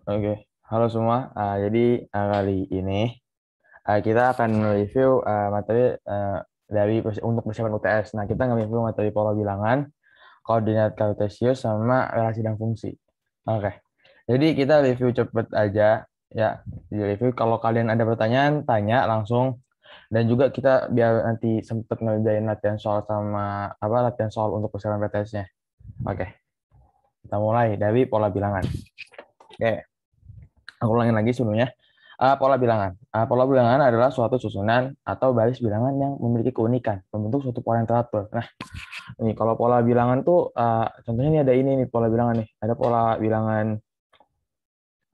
Oke, halo semua. Kali ini kita akan mereview materi untuk persiapan UTS. Nah, kita nge-review materi pola bilangan, koordinat kartesius, sama relasi dan fungsi. Oke, jadi kita review cepet aja ya. Di review kalau kalian ada pertanyaan, tanya langsung. Dan juga kita biar nanti sempet ngerjain latihan soal sama latihan soal untuk persiapan PTS-nya. Oke, kita mulai dari pola bilangan. Oke. Aku ulangin lagi sebelumnya. Pola bilangan. Pola bilangan adalah suatu susunan atau baris bilangan yang memiliki keunikan, membentuk suatu pola yang teratur. Nah, ini kalau pola bilangan tuh, contohnya ini ada ini nih pola bilangan nih. Ada pola bilangan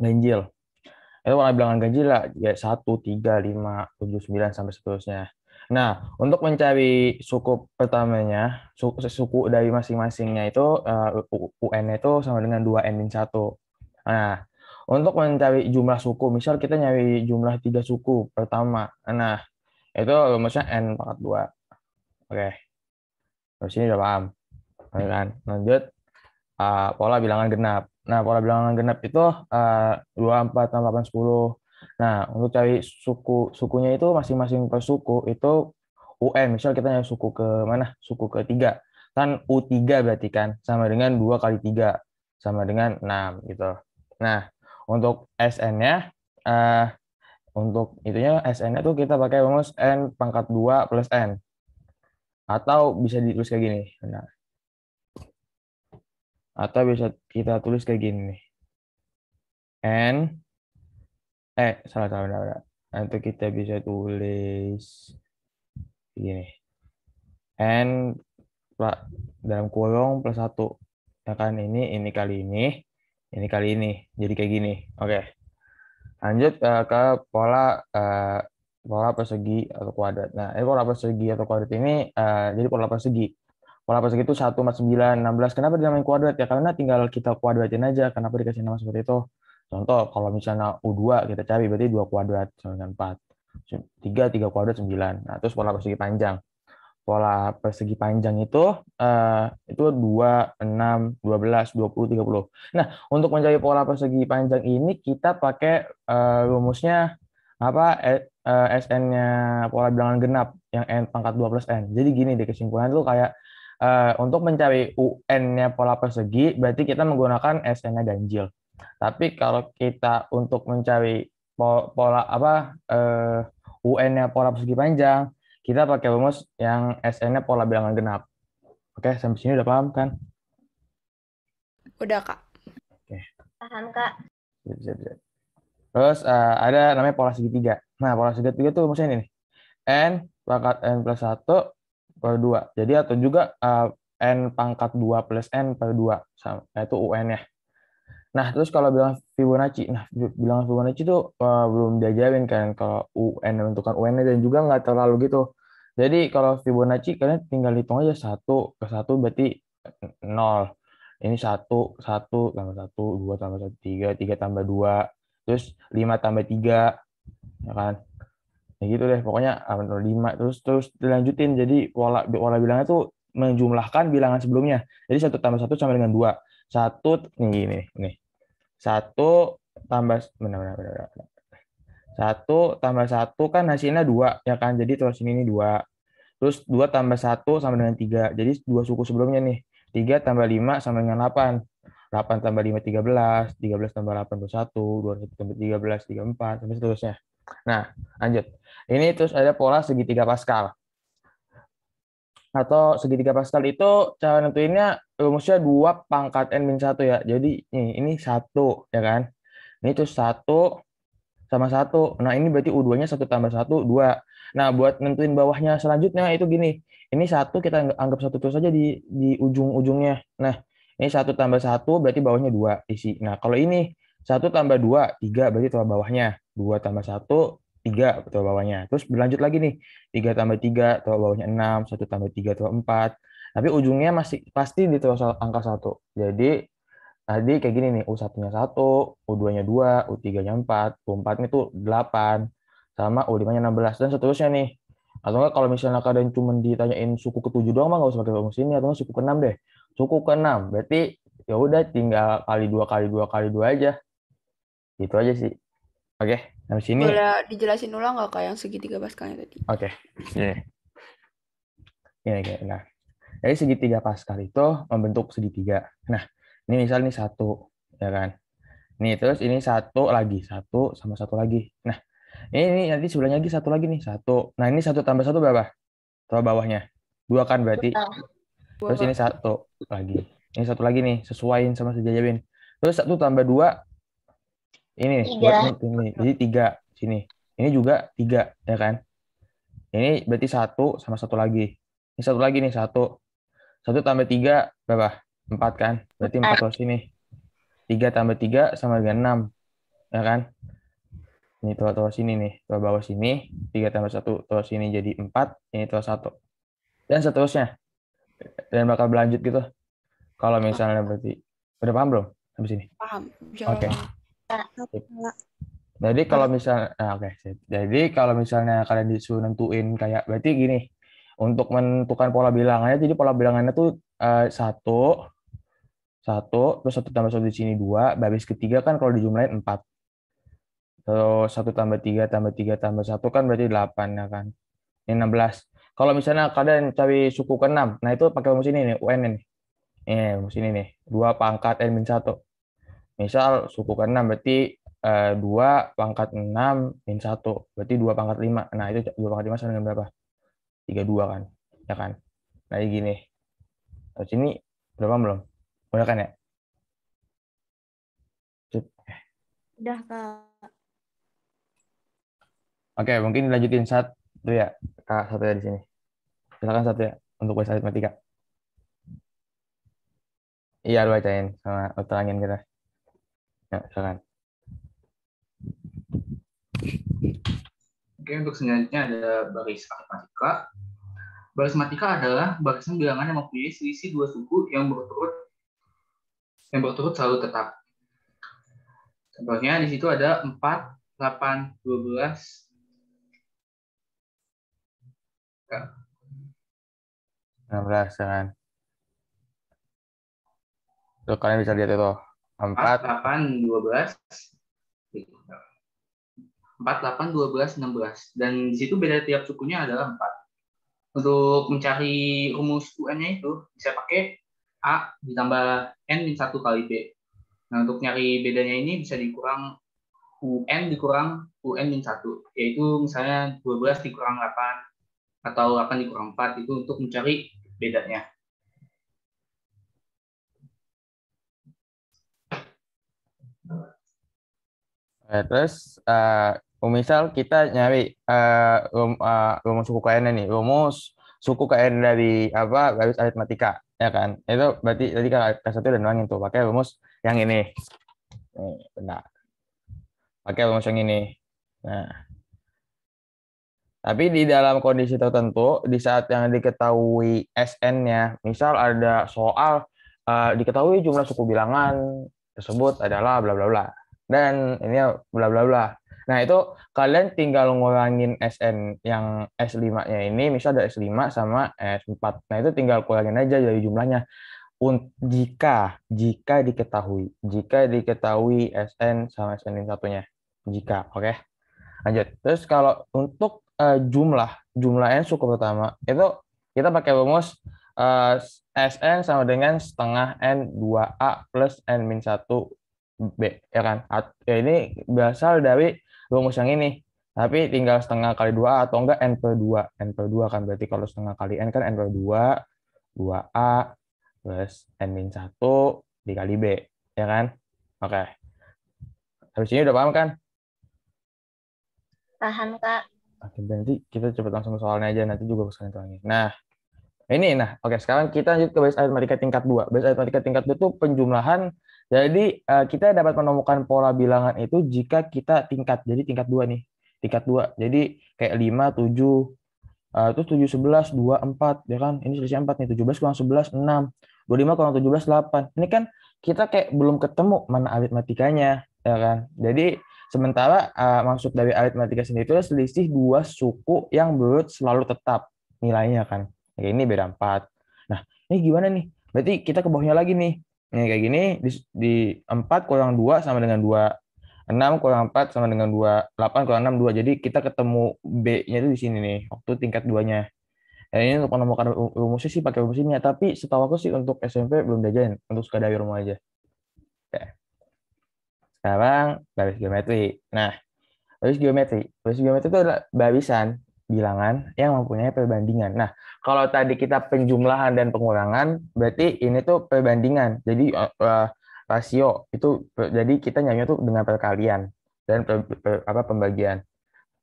ganjil. Itu pola bilangan ganjil lah, ya 1, 3, 5, 7, 9, sampai seterusnya. Nah, untuk mencari suku pertamanya, suku dari masing-masingnya itu, UN-nya itu sama dengan 2N-1. Nah, untuk mencari jumlah suku, misal kita nyari jumlah 3 suku pertama. Nah, itu rumusnya N pangkat 2. Oke, terus ini udah paham. Oke kan? Lanjut, pola bilangan genap. Nah, pola bilangan genap itu 2, 4, 6, 8, 10. Nah, untuk cari sukunya itu masing-masing per suku itu UN. Misal kita nyari suku ke mana? Suku ketiga. Kan U3 berarti kan sama dengan 2 kali 3 sama dengan 6 gitu. Nah, untuk SN-nya untuk itunya SN-nya tuh kita pakai rumus N pangkat 2 plus N, atau bisa ditulis kayak gini. Nah, atau bisa kita tulis kayak gini nih. N salah salah salah. Nanti kita bisa tulis gini. N dalam kurung plus satu. Ya kan, ini kali ini kali ini. Jadi kayak gini. Oke. Lanjut ke pola persegi atau kuadrat. Nah, ini pola persegi atau kuadrat ini jadi pola persegi. Pola persegi itu 1, 4, 9, 16. Kenapa dinamain kuadrat ya? Karena tinggal kita kuadratin aja. Kenapa dikasih nama seperti itu? Contoh, kalau misalnya U2 kita cari berarti 2 kuadrat sama dengan 4. 3 kuadrat 9. Nah, terus pola persegi panjang. Pola persegi panjang itu 2, 6, 12, 20, 30. Nah, untuk mencari pola persegi panjang ini kita pakai rumusnya SN-nya pola bilangan genap yang N pangkat 2 plus N. Jadi gini deh kesimpulan tuh kayak untuk mencari UN-nya pola persegi berarti kita menggunakan SN-nya ganjil. Tapi kalau kita untuk mencari pola UN-nya pola persegi panjang, kita pakai rumus yang SN-nya pola bilangan genap. Oke, sampai sini udah paham kan? Udah, Kak. Oke, Paham, Kak. siap, siap, siap. Terus ada namanya pola segitiga. Nah, pola segitiga itu rumusnya ini nih. N pangkat N plus 1 per 2. Jadi atau juga N pangkat 2 plus N per 2. Yaitu UN-nya. Nah, terus kalau bilang Fibonacci. Nah, bilangan Fibonacci itu belum diajarin kan kalau UN, menentukan UN-nya, dan juga nggak terlalu gitu. Jadi kalau Fibonacci kalian tinggal hitung aja 1 ke 1 berarti 0. Ini satu tambah satu, 2 tambah satu, 3, 3 tambah 2, terus 5 tambah 3, ya kan? Ya gitu deh, pokoknya 5 terus terus dilanjutin. Jadi pola pola bilangnya tuh menjumlahkan bilangan sebelumnya. Jadi 1 tambah 1 sama dengan 2. Nih gini nih. 1 tambah benar, benar, benar, benar. 1 tambah 1 kan hasilnya 2 ya kan. Jadi terus ini 2. Terus 2 tambah 1 sama dengan 3. Jadi dua suku sebelumnya nih. 3 tambah 5 sama dengan 8. 8 tambah 5, 13. 13 tambah 8, 21. 21 tambah 13, 34, sampai seterusnya. Nah, lanjut. Ini terus ada pola segitiga Pascal. Atau segitiga Pascal itu cara nentuinnya rumusnya 2 pangkat N min 1 ya. Jadi ini 1 ya kan. Ini tuh 1 sama 1. Nah, ini berarti U2-nya 1 tambah 1, 2. Nah, buat nentuin bawahnya selanjutnya itu gini. Ini 1 kita anggap 1 terus aja di ujung-ujungnya. Nah, ini 1 tambah 1 berarti bawahnya 2 isi. Nah, kalau ini 1 tambah 2, 3 berarti total bawahnya. 2 tambah 1, 3 total bawahnya. Terus berlanjut lagi nih. 3 tambah 3 total bawahnya 6. 1 tambah 3 total 4. Tapi ujungnya masih pasti di total angka 1. Jadi tadi kayak gini nih, U1-nya 1, U2-nya 2, U3-nya 4, U4-nya tuh 8, sama U5-nya 16, dan seterusnya nih. Atau enggak kalau misalnya kalian cuma ditanyain suku ke-7 doang mah nggak usah pakai rumus ini, atau enggak suku ke-6 deh. Suku ke-6, berarti ya udah tinggal kali 2 kali 2 kali 2 aja. Gitu aja sih. Oke, habis ini. Boleh dijelasin ulang nggak Kak yang segitiga Pascalnya tadi? Oke, ini. Nah, jadi segitiga Pascal itu membentuk segitiga. Nah, ini misal nih satu, ya kan? Nih, terus ini satu lagi, satu sama satu lagi. Nah, ini nanti sebelahnya lagi satu lagi nih, satu. Nah, ini satu tambah satu berapa? Tahu bawahnya? Dua kan berarti. Terus ini Dua. satu lagi. Ini satu lagi nih, sesuaiin sama sejajarin. Terus satu tambah dua, ini nih, buat Tiga. ini. Jadi tiga sini. Ini juga tiga, ya kan? Ini berarti satu sama satu lagi. Ini satu lagi nih, satu. Satu tambah tiga berapa? Empat kan? Berarti empat Empat. terus sini. Tiga tambah tiga sama dengan enam, ya kan? Ini terus sini nih, terus bawah sini. Tiga tambah satu terus sini jadi empat. Ini terus satu. Dan seterusnya. Dan bakal berlanjut gitu. Kalau misalnya berarti udah paham belum habis ini? Paham. Oke. Jangan. Jadi kalau misalnya, oke, sip. Jadi kalau misalnya kalian disuruh nentuin kayak, berarti gini, untuk menentukan pola bilangannya, jadi pola bilangannya tuh satu, satu, terus satu tambah satu di sini dua, habis ketiga kan kalau dijumlahin empat, terus satu tambah tiga tambah satu kan berarti delapan ya kan, ini 16. Kalau misalnya kalian cari suku ke-6, nah itu pakai rumus ini nih, UN ini, rumus ini nih, dua pangkat n min satu. Misal suku ke-6 berarti 2 pangkat 6 min satu, berarti 2 pangkat 5. Nah, itu 2 pangkat 5 sama dengan berapa? 32 kan? Ya kan? Nah, ini gini. Terus ini berapa belum? Udah kan ya? Sip. Udah, Kak. Oke, mungkin lanjutin satu ya. Kak, satu ya di sini. Silakan satu ya untuk bahasa aritmatika. Iya, lu bacain sama uterangin kita. Ya, silakan. Oke, untuk selanjutnya ada baris aritmatika. Baris matematika adalah barisan bilangan yang mempunyai selisih dua suku yang berturut selalu tetap. Contohnya di situ ada 4, 8, 12. 16 kan. Tuh, kalian bisa lihat itu. 4. 8, 12. 4, 8, 12, 16. Dan di situ beda tiap sukunya adalah 4. Untuk mencari rumus UN-nya itu bisa pakai A ditambah N min 1 kali B. Nah, untuk nyari bedanya ini bisa dikurang UN dikurang UN min 1. Yaitu misalnya 12 dikurang 8 atau 8 dikurang 4. Itu untuk mencari bedanya. Terus misal kita nyari rumus suku KN nih, rumus suku KN dari apa garis aritmatika, ya kan? Itu berarti tadi kelas satu udah nuangin tuh pakai rumus yang ini. Nih, benar. Pakai rumus yang ini. Nah, tapi di dalam kondisi tertentu, di saat yang diketahui SN-nya, misal ada soal diketahui jumlah suku bilangan tersebut adalah bla bla bla. Dan ini bla bla bla. Nah, itu kalian tinggal ngurangin SN yang S5-nya ini, misal ada S5 sama S4. Nah, itu tinggal kurangin aja dari jumlahnya. Jika diketahui SN sama SN satunya. Jika, oke. Lanjut. Terus kalau untuk jumlah suku pertama itu kita pakai rumus SN sama dengan setengah N 2A plus N min 1 B, ya kan? Ini berasal dari rumus yang ini. Tapi tinggal setengah kali 2A atau enggak N per 2. N per 2 kan berarti kalau setengah kali N kan N per 2, 2A plus N min 1 dikali B, ya kan? Oke. Habis ini udah paham kan? Tahan, Kak. Oke, berarti kita cepet langsung ke soalnya aja, nanti juga kesalahan lagi. Oke, sekarang kita lanjut ke basis aritmatika tingkat 2. Basis aritmatika tingkat 2 itu penjumlahan. Jadi kita dapat menemukan pola bilangan itu jika kita tingkat. Jadi tingkat 2 nih. Tingkat 2. Jadi kayak 5, 7, terus 7, 11, 2, 4. Ya kan? Ini selisih 4 nih. 17 kurang 11, 6. 25 kurang 17, 8. Ini kan kita kayak belum ketemu mana aritmatikanya. Ya kan? Jadi sementara maksud dari aritmatika sendiri itu selisih dua suku yang berurut selalu tetap nilainya kan. Kayak ini beda 4. Nah, ini gimana nih? Berarti kita ke bawahnya lagi nih. Ini kayak gini, di 4 kurang 2 sama dengan 2. 6 kurang 4 sama dengan 2. 8 kurang 6, 2. Jadi kita ketemu B-nya itu di sini nih, waktu tingkat 2-nya. Ini untuk menemukan rumusnya sih pakai rumus ini ya, tapi setahu aku sih untuk SMP belum diajarin, untuk sekadar rumah aja. Oke. Sekarang baris geometri. Nah, baris geometri itu adalah barisan bilangan yang mempunyai perbandingan. Nah, kalau tadi kita penjumlahan dan pengurangan, berarti ini tuh perbandingan. Jadi rasio itu, jadi kita nyarinya tuh dengan perkalian dan pembagian.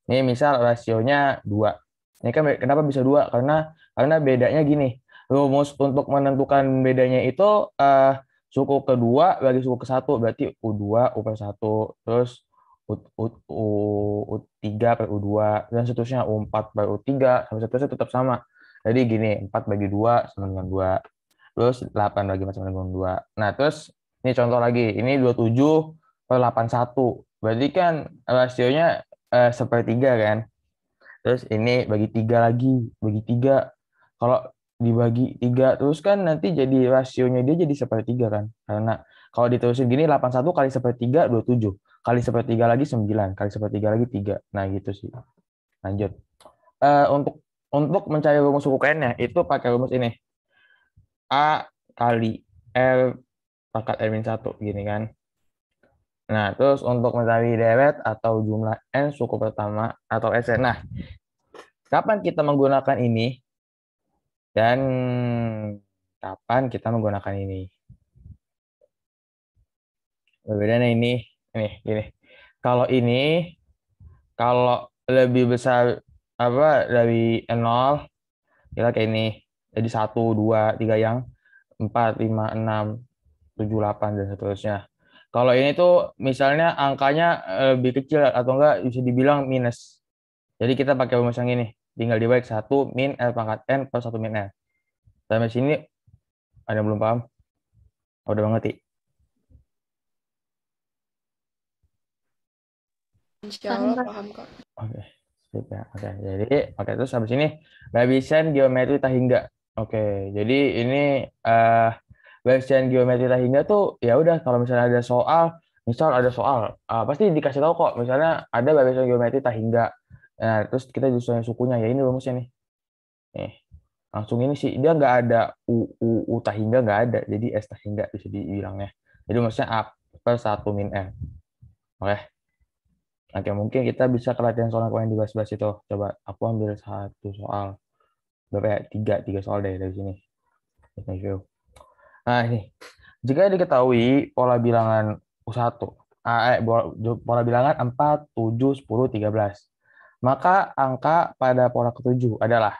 Ini misal rasionya 2. Ini kan kenapa bisa 2? Karena bedanya gini. Rumus untuk menentukan bedanya itu suku kedua bagi suku ke satu, berarti U2 U per 1, terus U3 per U2, dan seterusnya U4 per U3, sampai seterusnya tetap sama. Jadi gini, 4 bagi 2 sama dengan 2. Terus 8 bagi 4 sama dengan 2. Nah, terus ini contoh lagi. Ini 27 per 81. Berarti kan rasionya sepertiga kan. Terus ini bagi 3 lagi. Bagi 3. Kalau dibagi 3 terus kan nanti jadi rasionya dia jadi sepertiga kan. Karena kalau diterusin gini 81 kali sepertiga 27. Kali sepertiga lagi 9. Kali sepertiga lagi 3. Nah gitu sih. Lanjut. Untuk mencari rumus suku n-nya itu pakai rumus ini. A kali R pangkat R-1 gini kan. Nah, terus untuk mencari deret atau jumlah n suku pertama atau Sn. Nah, kapan kita menggunakan ini dan kapan kita menggunakan ini? Perbedaannya ini gini. Kalau ini, kalau lebih besar dari 0, kita kayak ini. Jadi 1, 2, 3 yang 4, 5, 6, 7, 8, dan seterusnya. Kalau ini tuh misalnya angkanya lebih kecil atau enggak bisa dibilang minus. Jadi kita pakai rumus yang ini. Tinggal dibalik 1 min L pangkat N plus 1 min L. Sampai sini ada yang belum paham? Udah mengerti? Insya Allah paham kak. Oke. Oke. Jadi, terus habis ini barisan geometri tak hingga. Oke. Jadi ini barisan geometri tak hingga tuh ya udah kalau misalnya ada soal, pasti dikasih tahu kok. Misalnya ada barisan geometri tak hingga. Nah, terus kita disusun sukunya ya ini rumusnya nih. Nih. Langsung ini sih dia nggak ada u tak hingga nggak ada. Jadi S tak hingga bisa dibilangnya. Jadi maksudnya A per 1 min N. Oke. Oke, mungkin kita bisa ke latihan soal yang dibahas-bahas itu. Coba aku ambil satu soal. Berapa ya? Tiga soal dari sini. Nah, ini. Jika diketahui pola bilangan U1, pola bilangan 4, 7, 10, 13, maka angka pada pola ke-7 adalah.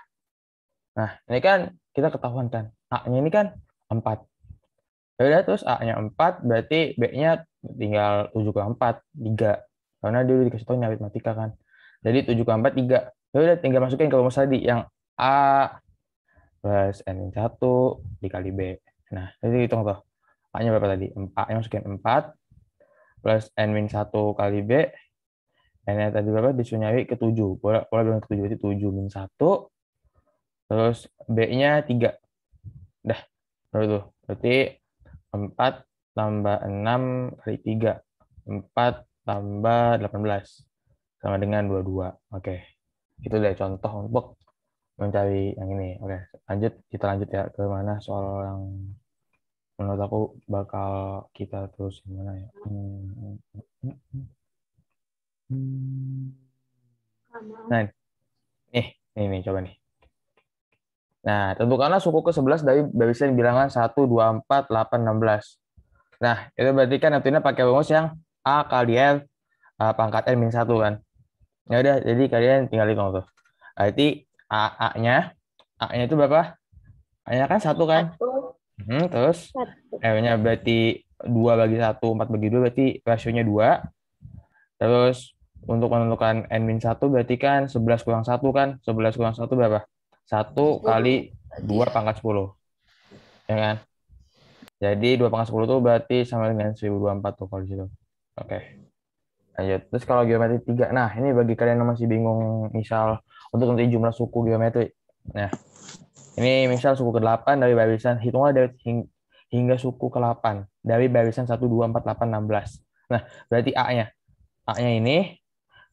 Nah, ini kan kita ketahuan kan. A-nya ini kan 4. Yaudah, terus A-nya 4, berarti B-nya tinggal 7 ke 4, 3. Karena dia udah dikasih tahu ini aritmatika kan. Jadi 7 ke 4, 3. Ya udah tinggal masukin ke rumus tadi yang A plus N-1 dikali B. Nah, jadi hitung tuh. A-nya berapa tadi? A-nya masukin 4 plus N-1 kali B. N-nya tadi berapa? Disuruh nyari ke 7. Pola bilang ke 7. Berarti 7 min 1. Terus B-nya 3. Dah. Baru tuh. Berarti 4 tambah 6 kali 3. 4 tambah 18 sama dengan 22. Oke. Itu deh contoh untuk mencari yang ini. Oke, kita lanjut ya ke mana soal yang menurut aku bakal kita terus gimana ya. Nah, nih coba nih. Nah, tentukanlah suku ke-11 dari barisan bilangan 1, 2, 4, 8, 16. Nah, itu berarti kan nantinya pakai rumus yang A kali R pangkat N min 1 kan. Ya udah, jadi kalian tinggal hitung tuh. Berarti A-nya itu berapa? A-nya kan 1 kan? Terus R-nya berarti 2 bagi 1, 4 bagi 2 berarti rasionya 2. Terus untuk menentukan N-1 berarti kan 11 kurang 1 kan? 11 kurang 1 berapa? 1 kali 2 pangkat 10. Ya kan? Jadi 2 pangkat 10 itu berarti sama dengan 1024 tuh kalau di situ. Oke. Lanjut. Terus kalau geometri 3. Nah, ini bagi kalian yang masih bingung misal untuk nanti jumlah suku geometri. Nah, ini misal suku ke-8 dari barisan, hitunglah dari hingga suku ke-8 dari barisan 1, 2, 4, 8, 16. Nah, berarti A-nya. A-nya ini,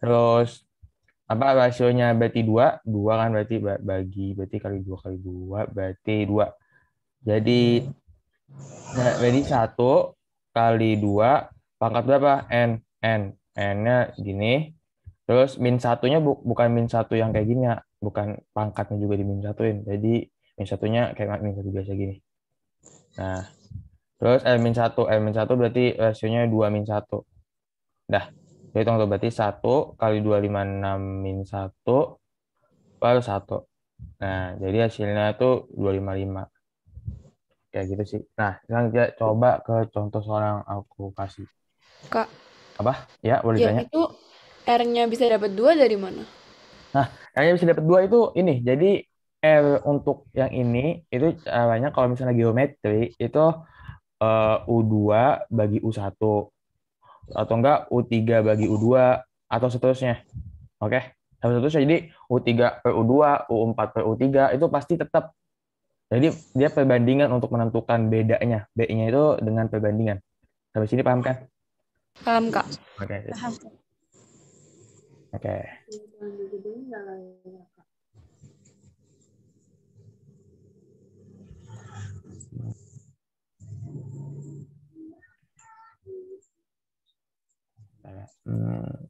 terus apa rasionya berarti 2 kan berarti berarti kali 2 berarti 2. Jadi berarti 1 kali 2 pangkat berapa? N-nya gini. Terus min satunya bukan min satu yang kayak gini ya, bukan pangkatnya juga di min satuin. Jadi min satunya kayak min satu biasa gini. Nah, terus min satu berarti rasionya 2 min 1. Dah, hitung tuh berarti 1 kali 256 min 1 per 1. Nah, jadi hasilnya tuh 255. Kayak gitu sih. Nah, sekarang kita coba ke contoh soal yang aku kasih. Kak, Apa? Ya, boleh ya ditanya. itu R-nya bisa dapat 2 dari mana? Nah, yang bisa dapat 2 itu ini. Jadi, untuk yang ini, itu caranya kalau misalnya geometri, itu U2 bagi U1. Atau enggak U3 bagi U2, atau seterusnya. Oke? Atau seterusnya. Jadi, U3 per U2, U4 per U3, itu pasti tetap. Jadi dia perbandingan untuk menentukan bedanya. B-nya itu dengan perbandingan. Sampai sini paham kan? Paham, Kak. Oke. Paham. Oke. Hmm.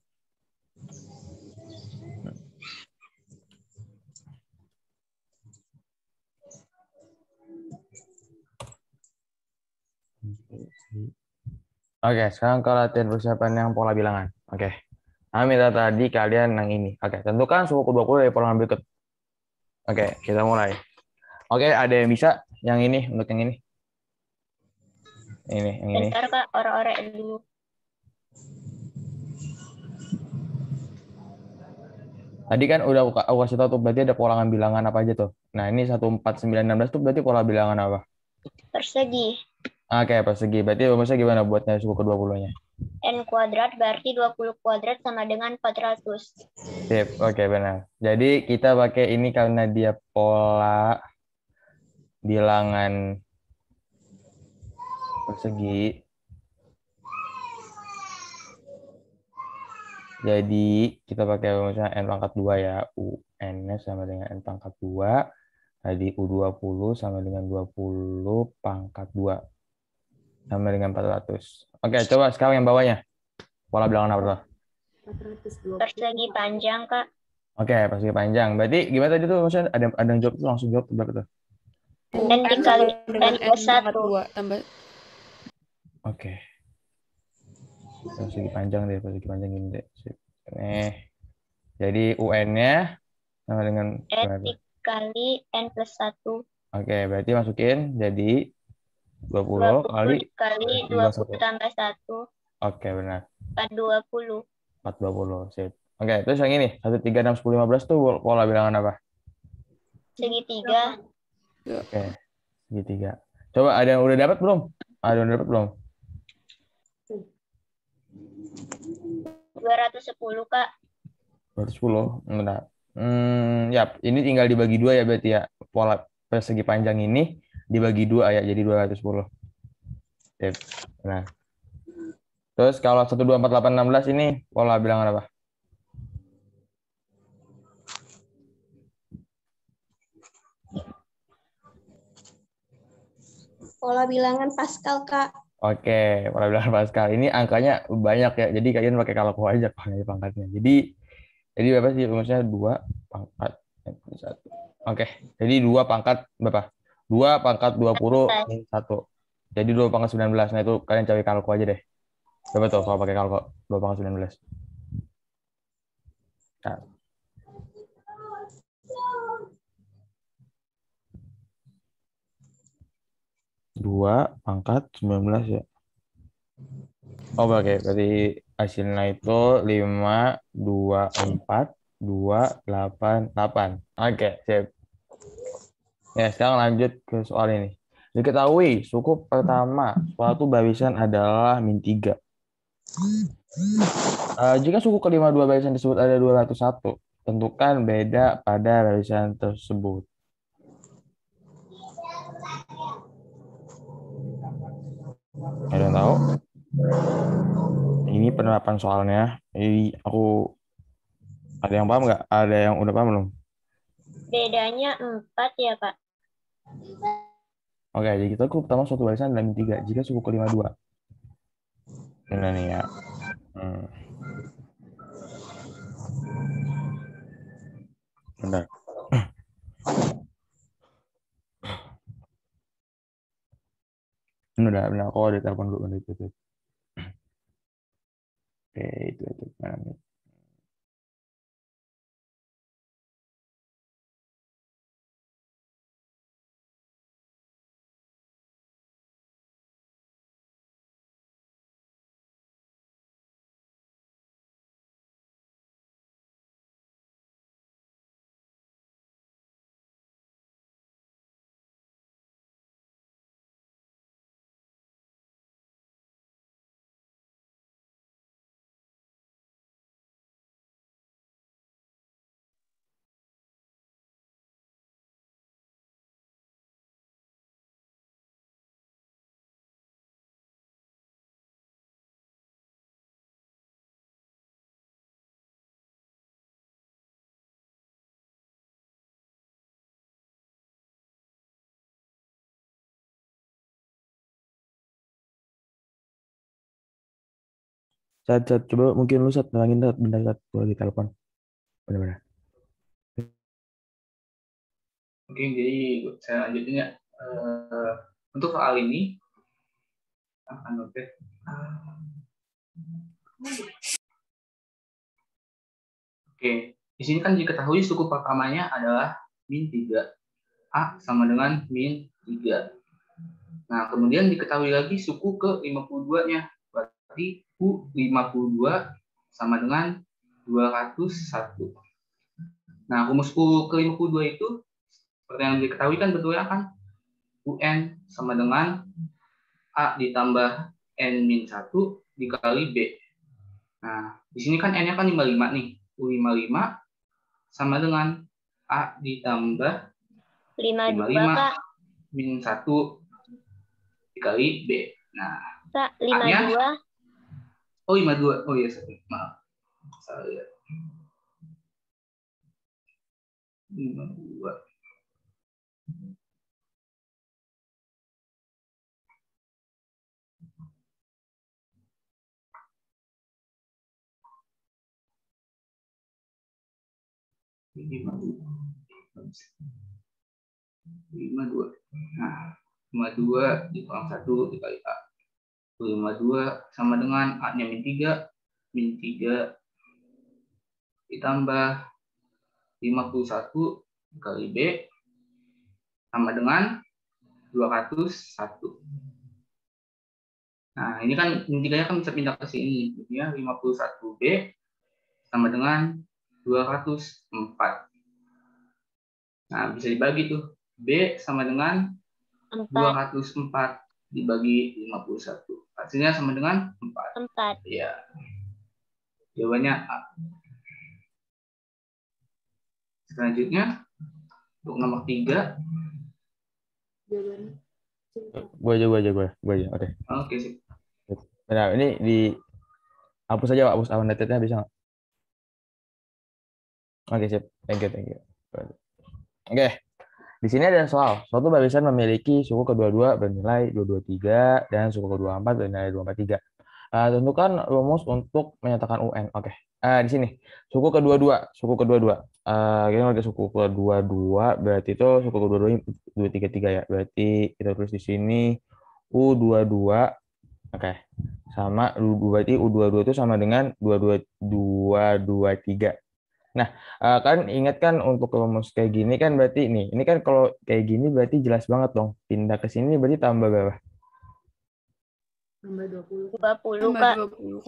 Oke, sekarang ke latihan persiapan yang pola bilangan. Oke. Nah, minta tadi kalian yang ini. Oke, tentukan suku ke-20 dari pola berikut. Oke, kita mulai. Oke, ada yang bisa yang ini untuk yang ini? Ini, yang ini. Bentar Kak, orek-orek dulu. Tadi kan udah aku kasih tahu tuh berarti ada pola bilangan apa aja tuh. Nah, ini 1, 4, 9, 16 tuh berarti pola bilangan apa? Persegi. Oke, persegi. Berarti rumusnya gimana buatnya suku ke-20-nya? N kuadrat berarti 20 kuadrat sama dengan 400. Sip, oke benar. Jadi kita pakai ini karena dia pola bilangan persegi. Jadi kita pakai rumusnya N pangkat 2 ya. UN-nya sama dengan N pangkat 2. Tadi U20 sama dengan 20 pangkat 2. Sama dengan 400. Oke, coba sekarang yang bawahnya. Pola bilangan apa tuh? Persegi panjang Kak. Oke, persegi panjang. Berarti gimana tadi tuh? Maksudnya ada yang jawab tuh langsung jawab berapa tuh? N dikali dengan N plus N pangkat 1. 2 tambah Oke. Persegi panjang deh, persegi panjang gini deh. Sip. Jadi UN-nya sama dengan N dikali N plus 1. Oke, berarti masukin jadi 20 kali 20 tambah 1. Oke, benar. 420. 420. Sip. Oke, terus yang ini 1, 3, 6, 10, 15 tuh pola bilangan apa? Segitiga. Oke, segitiga. Coba ada yang udah dapat belum? Ada yang udah dapat belum? 210 Kak. 210. Benar. Ya, ini tinggal dibagi 2 ya berarti ya. Pola persegi panjang ini dibagi 2 ya, jadi 210. Sip. Nah. Terus kalau 1, 2, 4, 8, 16 ini pola bilangan apa? Pola bilangan Pascal Kak. Oke, pola bilangan Pascal. Ini angkanya banyak ya. Jadi kalian pakai kalkulator aja kalau pangkatnya. Jadi berapa sih rumusnya? 2 pangkat 1. Oke. Jadi 2 pangkat berapa? 2 pangkat 20 min 1. Jadi 2 pangkat 19. Nah, itu kalian cari kalkulator aja deh. Berapa tuh kalau pakai kalkulator? 2 pangkat 19. Nah. 2 pangkat 19 ya. Oh, oke. Berarti hasilnya itu 5, 2, 4, 2, 8, 8. Oke, sip. Ya, sekarang lanjut ke soal ini. Diketahui suku pertama suatu barisan adalah min 3. Jika suku kelima dua barisan tersebut ada 201, tentukan beda pada barisan tersebut. Ada yang tahu? Ini penerapan soalnya. Jadi ada yang paham nggak? Ada yang udah paham belum? Bedanya 4 ya, Kak. Oke, jadi kita pertama suatu barisan adalah min 3 jika suku kelima 2. Ini nih ya. Bentar. Ini udah, kok ada telepon dulu. Itu. Oke, itu. Mana nih? Coba mungkin lu nangin bentar tuh lagi telepon. Benar-benar. Oke, jadi saya lanjutin ya. Untuk soal ini akan noted. Oke, di sini kan diketahui suku pertamanya adalah min 3. A sama dengan min 3. Nah, kemudian diketahui lagi suku ke-52-nya. Berarti U52 sama dengan 201. Nah, rumus U ke-52 itu seperti yang diketahui kan bentuknya kan UN sama dengan A ditambah N-1 dikali B. Nah, di sini kan N-nya kan 55 nih. U55 sama dengan A ditambah 52, Kak. min 1 dikali B. Nah, Kak, A-nya 52. Oh, 52. Oh iya, maaf. Salah lihat. 52. Lima dua. Nah, 52 dikurang 1 dikali A. 52 sama dengan A-nya min 3 ditambah 51 dikali B sama dengan 201. Nah, ini kan min 3-nya kan bisa pindah ke sini. Jadinya 51B sama dengan 204. Nah, bisa dibagi tuh. B sama dengan 204 dibagi 51. Hasilnya sama dengan 4. Ya. Jawabannya A. Selanjutnya, untuk nomor 3. Gue aja. Oke. Oke, sip. Nah, ini hapus aja, Pak. Hapus undated-nya bisa nggak? Oke, sip. Thank you. Oke. Di sini ada soal. Suatu barisan memiliki suku kedua-dua bernilai 223 dan suku kedua-4 bernilai 243. Tentukan rumus untuk menyatakan UN. Oke. Di sini suku kedua-dua. Kita pakai suku kedua-dua, berarti itu suku kedua-dua 233 ya. Berarti kita tulis di sini U22. Oke. Sama berarti U22 itu sama dengan 223. Nah, kan ingat kan untuk rumus kayak gini kan berarti ini kan kalau kayak gini berarti jelas banget dong. Pindah ke sini berarti tambah berapa? Tambah 20. 20, Kak.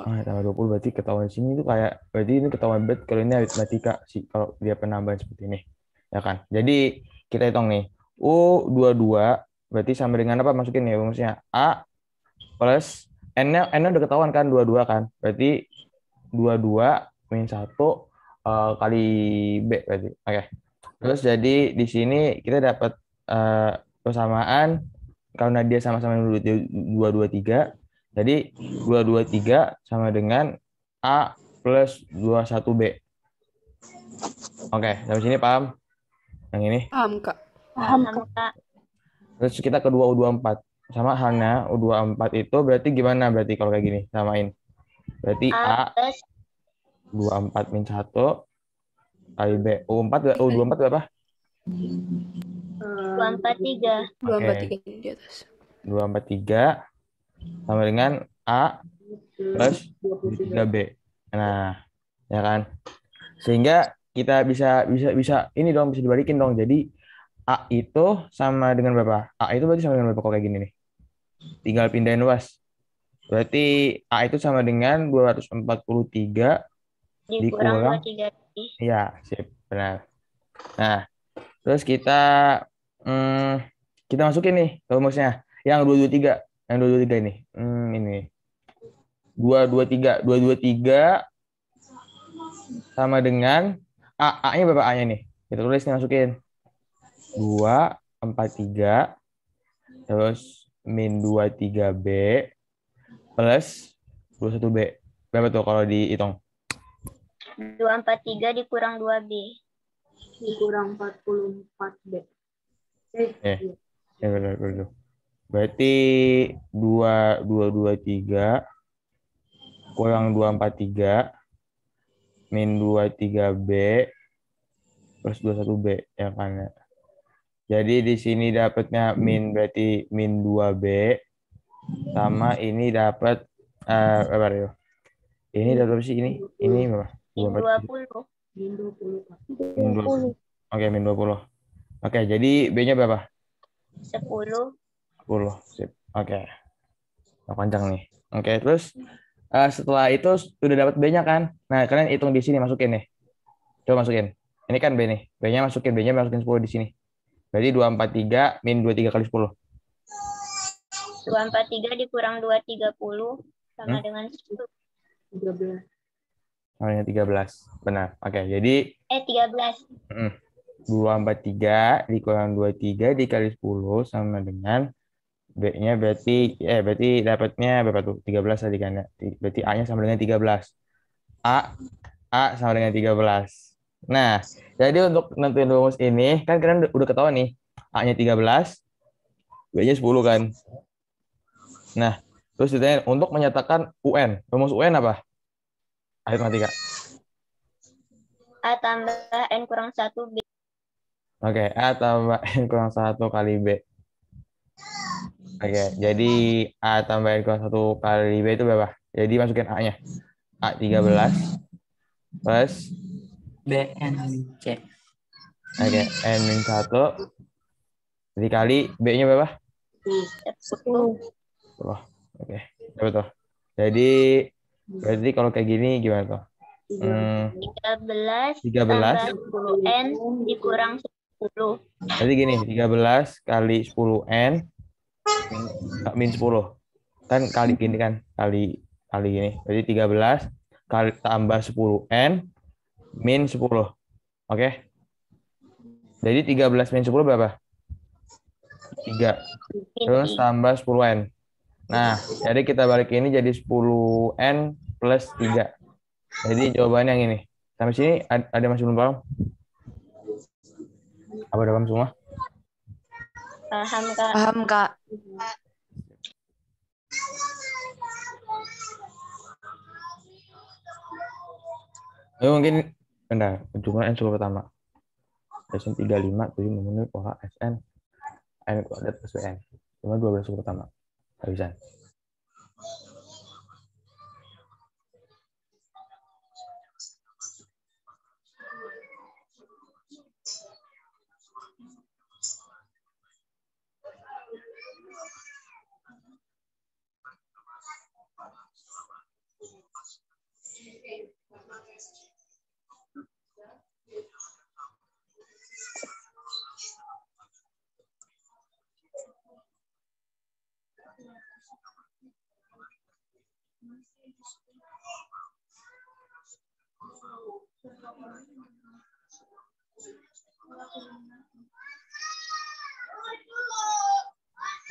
Tambah 20 berarti ketahuan sini tuh kayak berarti ini ketahuan bet kalau ini aritmatika sih kalau dia penambahan seperti ini. Ya kan? Jadi kita hitung nih. U22 berarti sama dengan apa? Masukin ya rumusnya. A plus N-nya udah ketahuan kan 22 kan? Berarti 22 min 1 kali B berarti. Oke. Terus jadi di sini kita dapat persamaan karena dia sama-sama 223. Jadi 223 sama dengan A plus 21B. Oke, sampai sini paham? Yang ini. Paham, Kak. Paham, Kak. Terus kita kedua U24. Sama halnya U24 itu berarti gimana berarti kalau kayak gini? Samain. Berarti A A plus 24 min 1 kali B. U24 berapa? 243. 243 di atas. 243 sama dengan A plus 3B. Nah, ya kan? Sehingga kita bisa ini dong, bisa dibalikin dong. Jadi A itu sama dengan berapa? A itu berarti sama dengan berapa kalau kayak gini nih? Tinggal pindahin luas. Berarti A itu sama dengan 243 dikurang dikurang. 23. Iya, sip, benar. Nah, terus kita masukin nih rumusnya. Yang 223, yang 223 ini. Ini. 223 sama dengan A-nya berapa A-nya nih? Kita tulis nih, masukin. 243 terus min 23B plus 21B. Berapa tuh kalau dihitung? 243 dikurang 2B. Dikurang 44B. Ya betul. Berarti 223 kurang 243 min 23B plus 21B, ya kan ya. Jadi di sini dapatnya berarti min 2B sama ini dapat berapa ya? Ini dapat berapa sih ini? Ini berapa? Min 20. Min 20. Oke, min 20. Oke, jadi B-nya berapa? 10. 10. Sip. Oke. Nah, panjang nih. Oke, terus setelah itu udah dapat B-nya kan? Nah, kalian hitung di sini, masukin nih. Coba masukin. Ini kan B nih. B-nya masukin 10 di sini. Berarti 243 min 23 kali 10. 243 dikurang 230 sama dengan 10. 13. Sama dengan 13. Benar. Oke, jadi 13. 243 dikurang 23 dikali 10 sama dengan B-nya berarti dapatnya berapa tuh? 13 tadi kan ya. Berarti A-nya sama dengan 13. A sama dengan 13. Nah, jadi untuk nentuin rumus ini kan kalian udah ketahuan nih. A-nya 13, B-nya 10 kan. Nah, terus ditanya untuk menyatakan UN. Rumus UN apa? Aritmatika. A tambah N kurang 1 B. Oke, A tambah N kurang 1 kali B. Oke, jadi A tambah N kurang 1 kali B itu berapa? Jadi masukin A-nya. A 13 plus BN C. Oke, N min 1 dikali B-nya berapa? 10. Oh, oke, betul. Jadi berarti kalau kayak gini gimana tuh? 13 13. tambah 10N dikurang 10. Jadi gini, 13 kali 10N min 10. Kan kali gini kan, kali gini. Jadi 13 kali tambah 10N min 10. Oke? Jadi 13 min 10 berapa? 3. Terus tambah 10N. Nah, jadi kita balik ini jadi 10N plus 3. Jadi jawabannya yang ini. Sampai sini ada masih belum paham? Apa udah paham semua? Paham, Kak. Paham, Kak. Mungkin bentar, jumlah N 10 pertama. SN 35, 7 memenuhi pola SN N kuadrat plus WN. Cuma 12 suku pertama. Habisan.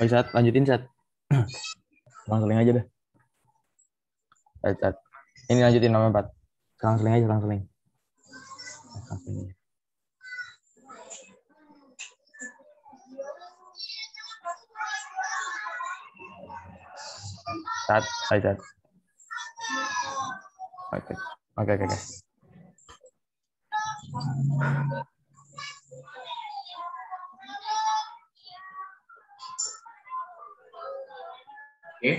Oke, lanjutin Sat. Langsung aja deh. Sat. Ini lanjutin nomor 4. Selang-seling aja, selang-seling. Selang-seling. Cat. Oke. Oke,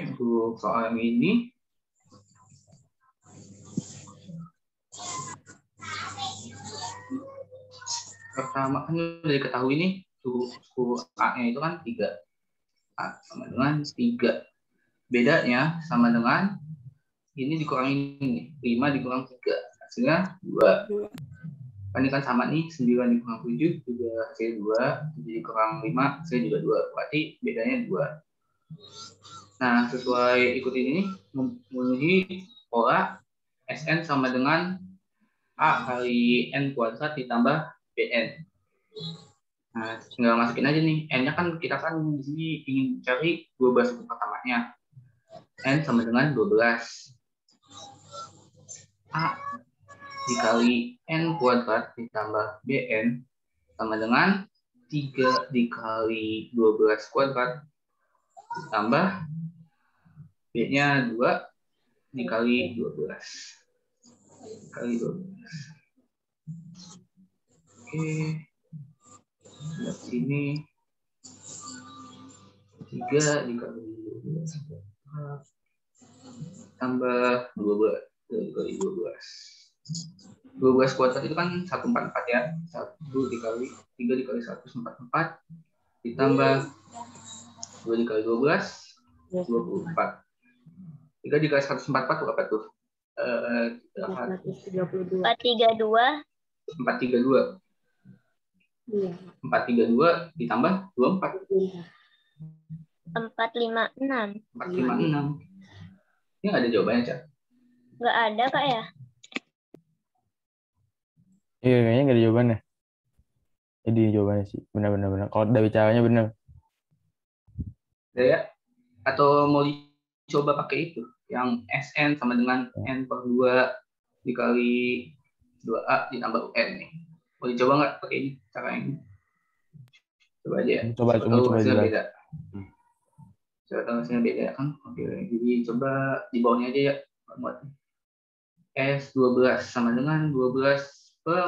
untuk soal yang ini. Pertama kan udah diketahui nih, suku A-nya itu kan 3. A sama dengan 3. Bedanya sama dengan ini dikurangin nih, 5 dikurang 3. Hasilnya 2. Kan ini kan sama nih, 9 dikurang 7 juga hasilnya 2. 7 dikurang 5 hasilnya juga 2. Berarti bedanya 2. Nah, sesuai ikutin ini, memenuhi pola SN sama dengan A kali N kuadrat ditambah BN. Nah, tinggal masukin aja nih. N-nya kan kita kan di sini ingin cari 12 suku pertamanya. N sama dengan 12. A dikali N kuadrat ditambah BN sama dengan 3 dikali 12 kuadrat ditambah B-nya 2 dikali 12. Kali 12. Oke. Lihat sini. 3 dikali 12. Tambah 12 dikali 12. 12 kuadrat itu kan 144 ya. 1 dikali 3 dikali 1 144 ditambah 2 dikali 12 24. 3 dikali 144 berapa tuh? 432. 432. Iya. 432 ditambah 24. 456. 456. Ini nggak ada jawabannya, Cak? Nggak ada, Kak ya? Iya, kayaknya nggak ada jawabannya. Jadi jawabannya sih, benar. Kalau dari caranya benar. Ya, atau mau dicoba pakai itu, yang SN sama dengan N per 2 dikali 2A ditambah UN nih. Mau dicoba nggak pakai ini, cara ini? Coba aja ya. Coba hasilnya juga. beda. Coba tahu hasilnya beda kan? Oke, jadi coba di bawahnya aja ya. Buat S12 sama dengan 12 per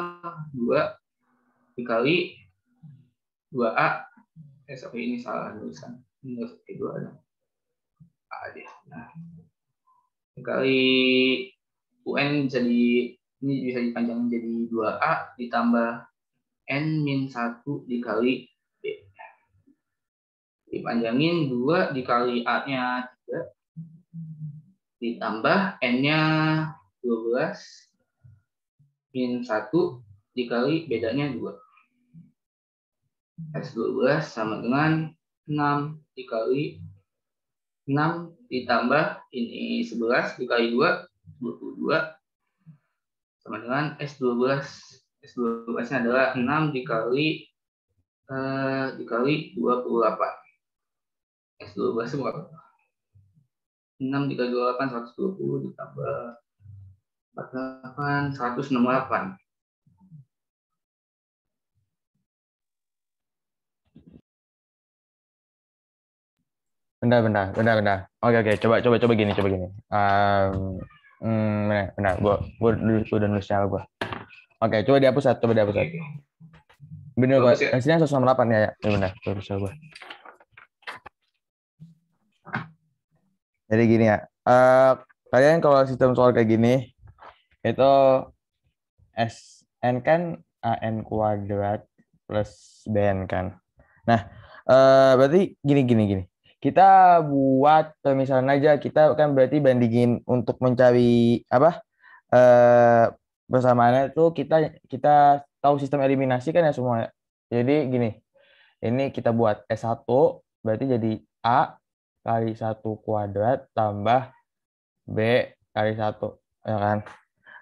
2 dikali 2A. Oke, ini salah tulisan. Ini harus pakai 2 dong. A dia. Nah, dikali UN ini bisa dipanjangin jadi 2A ditambah N-1 dikali B. Dipanjangin 2 dikali A-nya 3 ditambah N-nya 12 min 1 dikali bedanya 2. S12 sama dengan 6 dikali 6 ditambah ini 11 dikali 2 22 sama dengan S12. S12-nya adalah 6 dikali 28. S12 itu berapa? 6 dikali 28 120 ditambah 48 168. Bentar. Oke. Coba gini. Benar. Gua udah nulis cara gua. Oke, coba dihapus satu. Bener gua. Hasilnya 168 ya. Ya benar. Terus gua. Jadi gini ya. Kalian kalau sistem soal kayak gini itu SN kan AN kuadrat plus BN kan. Nah, berarti gini. Kita buat misalnya aja, kita kan berarti bandingin untuk mencari apa persamaannya itu kita tahu sistem eliminasi kan ya semua. Jadi gini, ini kita buat S1 berarti jadi A kali 1 kuadrat tambah B kali 1, ya kan?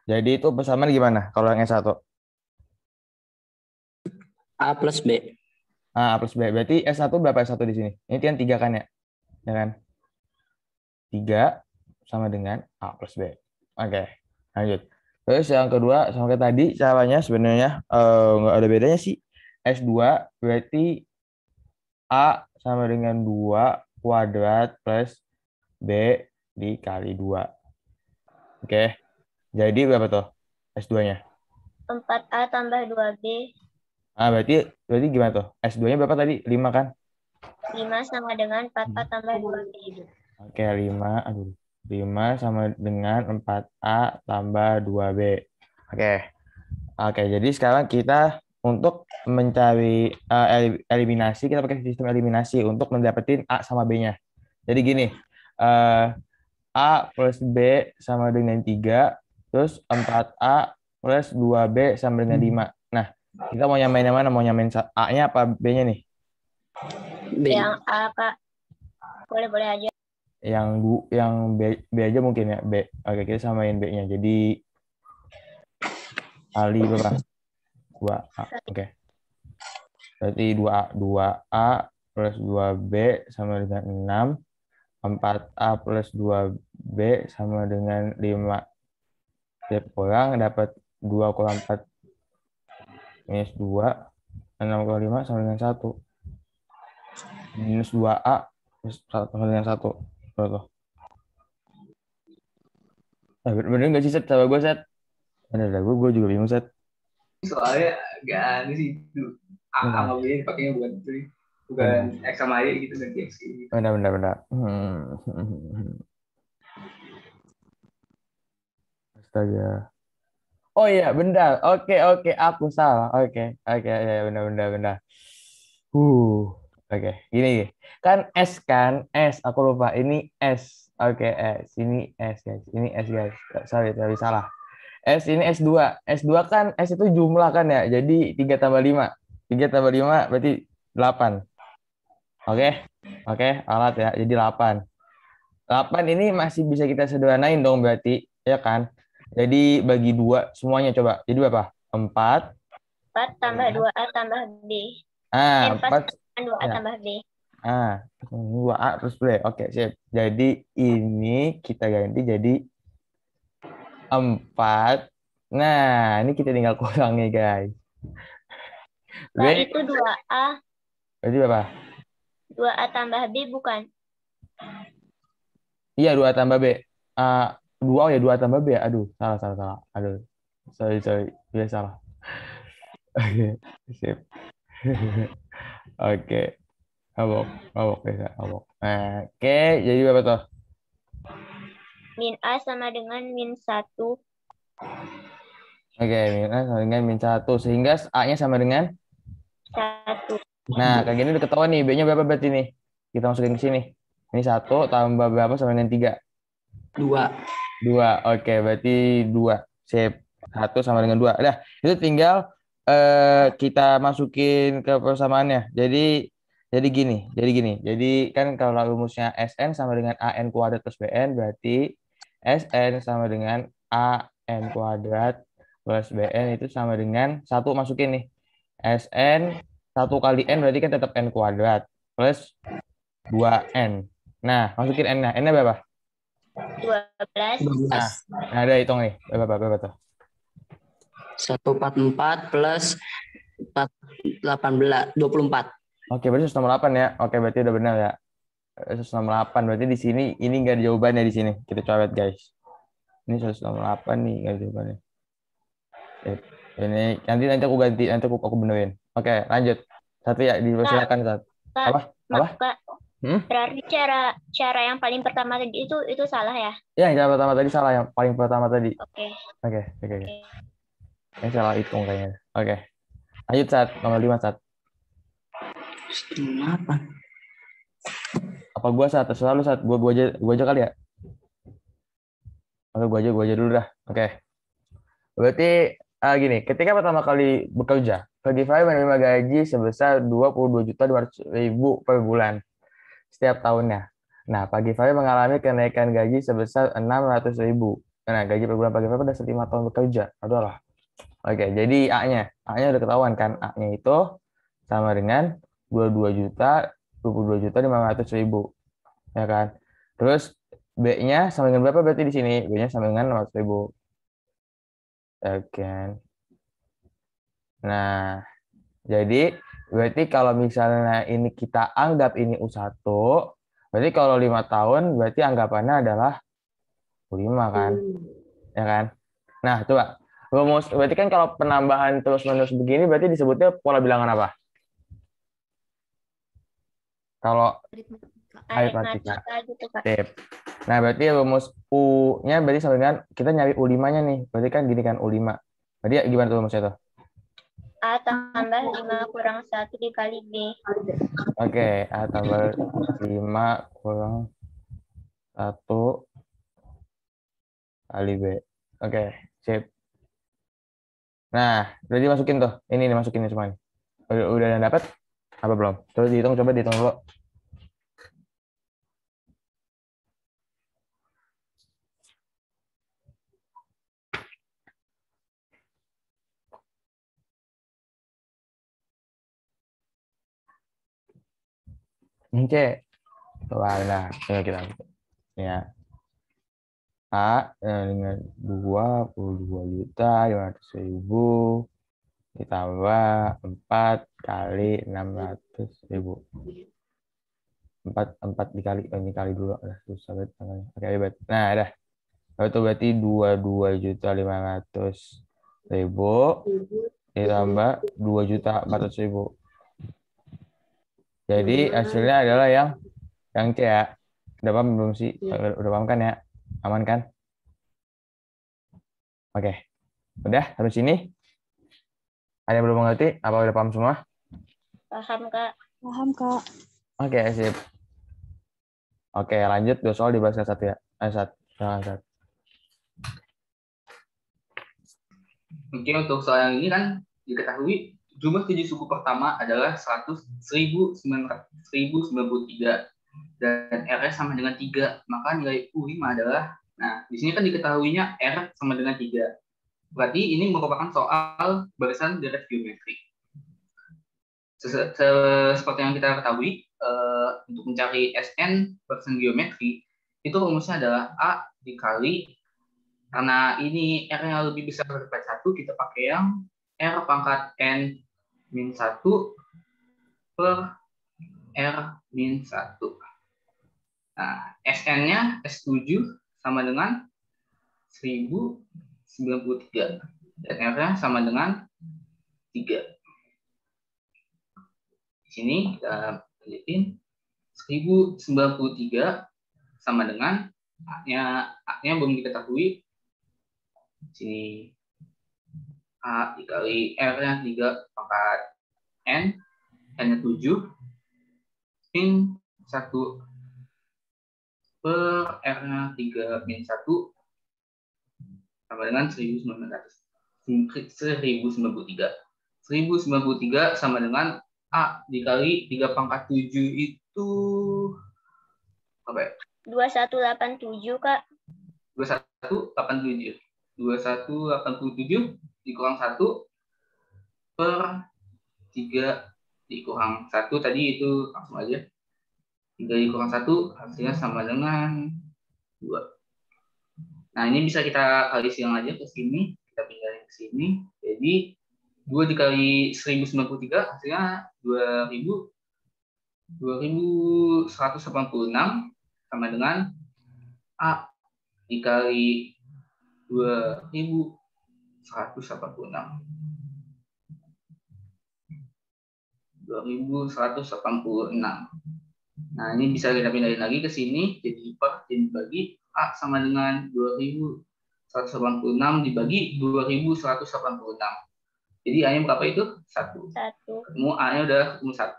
Jadi itu persamaan gimana kalau yang S1? A plus B. A plus B. Berarti S1 berapa S1 di sini? Ini kan 3 kan ya? Ya kan? 3 sama dengan A plus B. Oke, lanjut. Terus yang kedua sama kayak tadi caranya sebenarnya nggak ada bedanya sih. S2 berarti A sama dengan 2 kuadrat plus B dikali 2. Oke. Jadi berapa tuh S2-nya? 4A tambah 2B. Berarti gimana tuh? S2-nya berapa tadi? 5 kan? 5 sama dengan 4A tambah 2B. Oke, 5. Aduh. 5 sama dengan 4A tambah 2B. Oke. Oke, jadi sekarang kita untuk mencari eliminasi, kita pakai sistem eliminasi untuk mendapatkan A sama B-nya. Jadi gini, eh, A plus B sama dengan 3, terus 4A plus 2B sama dengan 5. Nah, kita mau nyamain yang mana? Mau nyamain A-nya apa B-nya nih? B. Yang A, Kak. Boleh-boleh aja. Yang B aja mungkin ya, B. Oke, kita samain B-nya. Jadi kali berapa? 2A. Oke. Berarti 2A plus 2B sama dengan 6. 4A plus 2B sama dengan 5. Setiap kurang dapat 2 kurang 4 minus 2. 6 kurang 5 sama dengan 1. Minus 2A sama dengan 1. Berapa? Bener nggak sih, Set? Sama gue, Set? Bener dah, gue juga bingung, Set. Soalnya gak aneh sih itu. A sama B dipakainya bukan itu. Bukan X sama Y gitu, ganti X gitu. Benar. Astaga. Oh iya, benar. Oke, aku salah. Oke, ya, benar. Oke, gini. Kan S, aku lupa. Ini S. Oke, S. Ini S, guys. Ini S, guys. Sorry, tadi salah. S ini S2. S2 kan S itu jumlah kan ya. Jadi 3 tambah 5. 3 tambah 5 berarti 8. Oke, alat ya. Jadi 8. 8 ini masih bisa kita sederhanain dong berarti. Ya kan? Jadi bagi 2 semuanya coba. Jadi berapa? 4. 4 tambah 2A tambah B. 4. 2A Ya. tambah B. 2A plus B. Oke, sip. Jadi ini kita ganti jadi 4. Nah, ini kita tinggal kurang nih, guys. Nah, B itu 2A. berarti berapa? 2A tambah B bukan? Iya, 2 tambah B. 2, oh ya, 2 tambah B. Aduh, salah. Aduh, sorry. Iya, salah. Oke, sip. Oke, mabok, bisa, mabok. Oke, jadi berapa tuh? Min A sama dengan min 1. Oke, min A sama dengan min 1. Sehingga A-nya sama dengan? 1. Nah, kayak gini udah ketahuan nih. B-nya berapa berarti nih? Kita masukin ke sini. Ini 1 tambah berapa sama dengan 3? 2. 2. Oke, berarti 2. Sip. 1 sama dengan 2. Udah, itu tinggal kita masukin ke persamaannya. Jadi gini. Jadi kan kalau rumusnya Sn sama dengan AN kuadrat plus Bn, berarti Sn sama dengan AN kuadrat plus Bn itu sama dengan 1, masukin nih. Sn 1 kali N berarti kan tetap N kuadrat plus 2N. Nah, masukin N-nya. N-nya berapa? 12. 12. Nah, ada hitung nih. Berapa tuh? 144 plus 18, 24. Oke, berarti 168 ya. Oke, berarti udah benar ya. 168. Berarti di sini ini nggak ada jawabannya di sini. Kita coret, guys. Ini 168 nih, nggak ada jawabannya. Ini nanti aku ganti, nanti aku benerin. Oke, lanjut. Satu ya, dipersilakan Sat. Apa? Kak, berarti cara yang paling pertama tadi itu salah ya? Ya, yang pertama tadi salah. Yang paling pertama tadi. Oke. Ini salah hitung kayaknya. Oke. Lanjut, Sat. Nomor 5, Sat. Apa? Apa gua, Sat? Terserah lu, Sat. Gua aja kali ya. Oke, gua aja dulu dah. Oke. Berarti gini, ketika pertama kali bekerja, Pagify menerima gaji sebesar 22.200.000 per bulan setiap tahunnya. Nah, Pagify mengalami kenaikan gaji sebesar 600.000. Nah, gaji per bulan Pagify pada 5 tahun bekerja. Adalah. Oke, jadi A-nya udah ketahuan kan? A-nya itu sama dengan 22.500.000, ya kan? Terus B-nya sama dengan berapa berarti di sini? B-nya sama dengan 600.000. Oke. Nah, jadi berarti kalau misalnya ini kita anggap ini U1, berarti kalau 5 tahun berarti anggapannya adalah U5 kan? Ya kan? Nah, coba rumus berarti kan kalau penambahan terus-menerus begini berarti disebutnya pola bilangan apa? Kalau aritmatika. Aritmatika gitu, Kak. Sip. Nah, berarti rumus U-nya berarti sama dengan kita nyari U5-nya nih. Berarti kan gini kan U5. Berarti gimana tuh rumusnya tuh? A tambah 5 kurang 1 dikali B. Oke, A tambah 5 kurang 1 kali B. Oke, sip. Nah, udah dimasukin tuh. Ini dimasukin nih semua nih. Udah dapat? Apa belum? Terus dihitung, coba dihitung dulu. Ini C. Coba, nah, coba kita. Ya. A dengan 22.500.000 ditambah 4 kali 600.000. 4 dikali, ini kali dulu. Susah banget tanggalnya. Oke, hebat. Nah, ada. Itu berarti 22.500.000 ditambah 2.400.000. Jadi hasilnya adalah yang C ya. Udah paham belum sih? Udah paham kan ya? Aman kan? Oke. Udah sampai sini? Ada yang belum mengerti? Apa udah paham semua? Paham, Kak. Paham, Kak. Oke, sip. Oke, lanjut. 2 soal dibahas satu ya. Satu. Mungkin untuk soal yang ini kan diketahui jumlah 7 suku pertama adalah 1.993 dan R-nya sama dengan 3. Maka nilai U5 adalah, nah di sini kan diketahuinya R sama dengan 3. Berarti ini merupakan soal barisan deret geometri. Seperti yang kita ketahui, untuk mencari SN barisan geometri, itu rumusnya adalah A dikali, karena ini R-nya lebih besar daripada 1, kita pakai yang R pangkat N min 1 per R min 1. Nah, SN-nya S7 sama dengan 1093 dan R-nya sama dengan 3. Di sini kita lanjutin 1093 sama dengan A-nya belum diketahui. Di sini A dikali R-nya 3 pangkat N, N-nya 7 min 1 per R-nya 3 min 1 sama dengan 1093. 1093 sama dengan A dikali 3 pangkat 7 itu apa ya? 2187, Kak. 2187. 2187 dikurang 1 per 3 dikurang 1 tadi itu langsung aja. 3 dikurang 1 hasilnya sama dengan 2. Nah, ini bisa kita kali silang aja ke sini. Kita pindahin ke sini. Jadi 2 dikali 1093 hasilnya 2186 sama dengan A dikali 2186. 2186. Nah, ini bisa kita pindahin lagi ke sini, jadi per, jadi dibagi A sama dengan 2186 dibagi 2186. Jadi A-nya berapa itu? 1. Ketemu A-nya udah ketemu 1.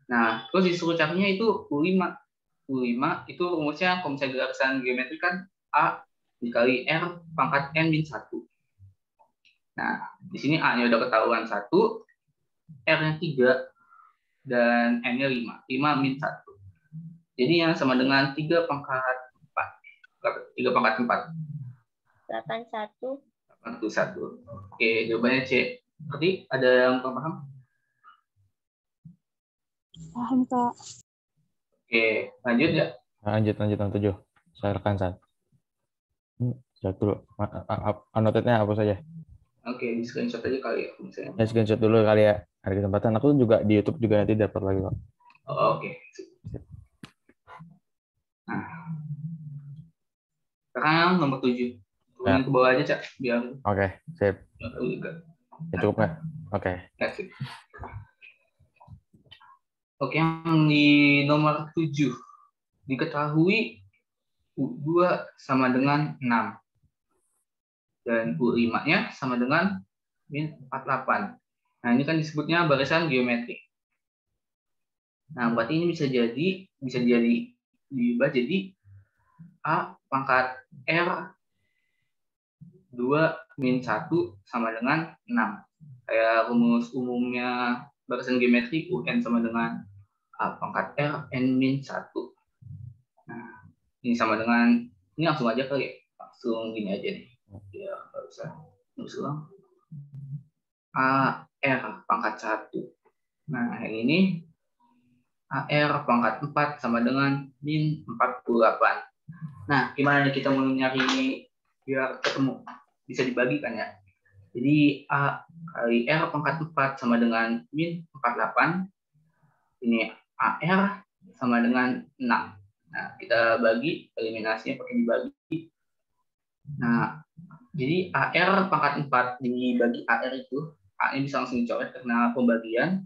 Nah, terus disuruh carinya itu U5. U5 itu rumusnya kalau misalnya garisan geometri kan A dikali R pangkat N min 1. Nah, di sini A-nya udah ketahuan 1, R-nya 3, dan N-nya 5. 5 min 1. Jadi yang sama dengan 3 pangkat 4. 3 pangkat 4. 81. 81. Oke, jawabannya C. Berarti ada yang kurang paham? Paham, Kak. Oke, lanjut ya. Lanjut yang 7. Saya rekan saat. Chat dulu. Annotate-nya apa saja? Oke, di screenshot aja kali ya misalnya. Ya, screenshot dulu kali ya. Ada kesempatan. Aku juga di YouTube juga nanti dapat lagi kok. Oh, oke. Nah, sekarang nomor 7. Turunin ke bawah aja, Cak. Biar Oke, sip. nggak tahu juga. Ya, cukup nggak? Oke. Ya, sip. Oke, yang di nomor 7. Diketahui U2 sama dengan 6. Dan U5-nya sama dengan min 48. Nah, ini kan disebutnya barisan geometrik. Nah, berarti ini bisa diubah jadi A pangkat R 2 min 1 sama dengan 6. Kayak rumus umumnya barisan geometrik UN sama dengan A pangkat R N min 1. Nah, ini sama dengan, ini langsung aja kali ya. Langsung gini aja nih. Ya, nggak usah nulis ulang. A R pangkat 1. Nah, yang ini AR pangkat 4 sama dengan min 48. Nah, gimana nih kita mau nyari biar ketemu? Bisa dibagikan ya. Jadi A kali R pangkat 4 sama dengan min 48. Ini AR sama dengan 6. Nah, kita bagi, eliminasinya pakai dibagi. Nah, jadi AR pangkat 4 dibagi AR itu, A ini bisa langsung dicoret karena pembagian.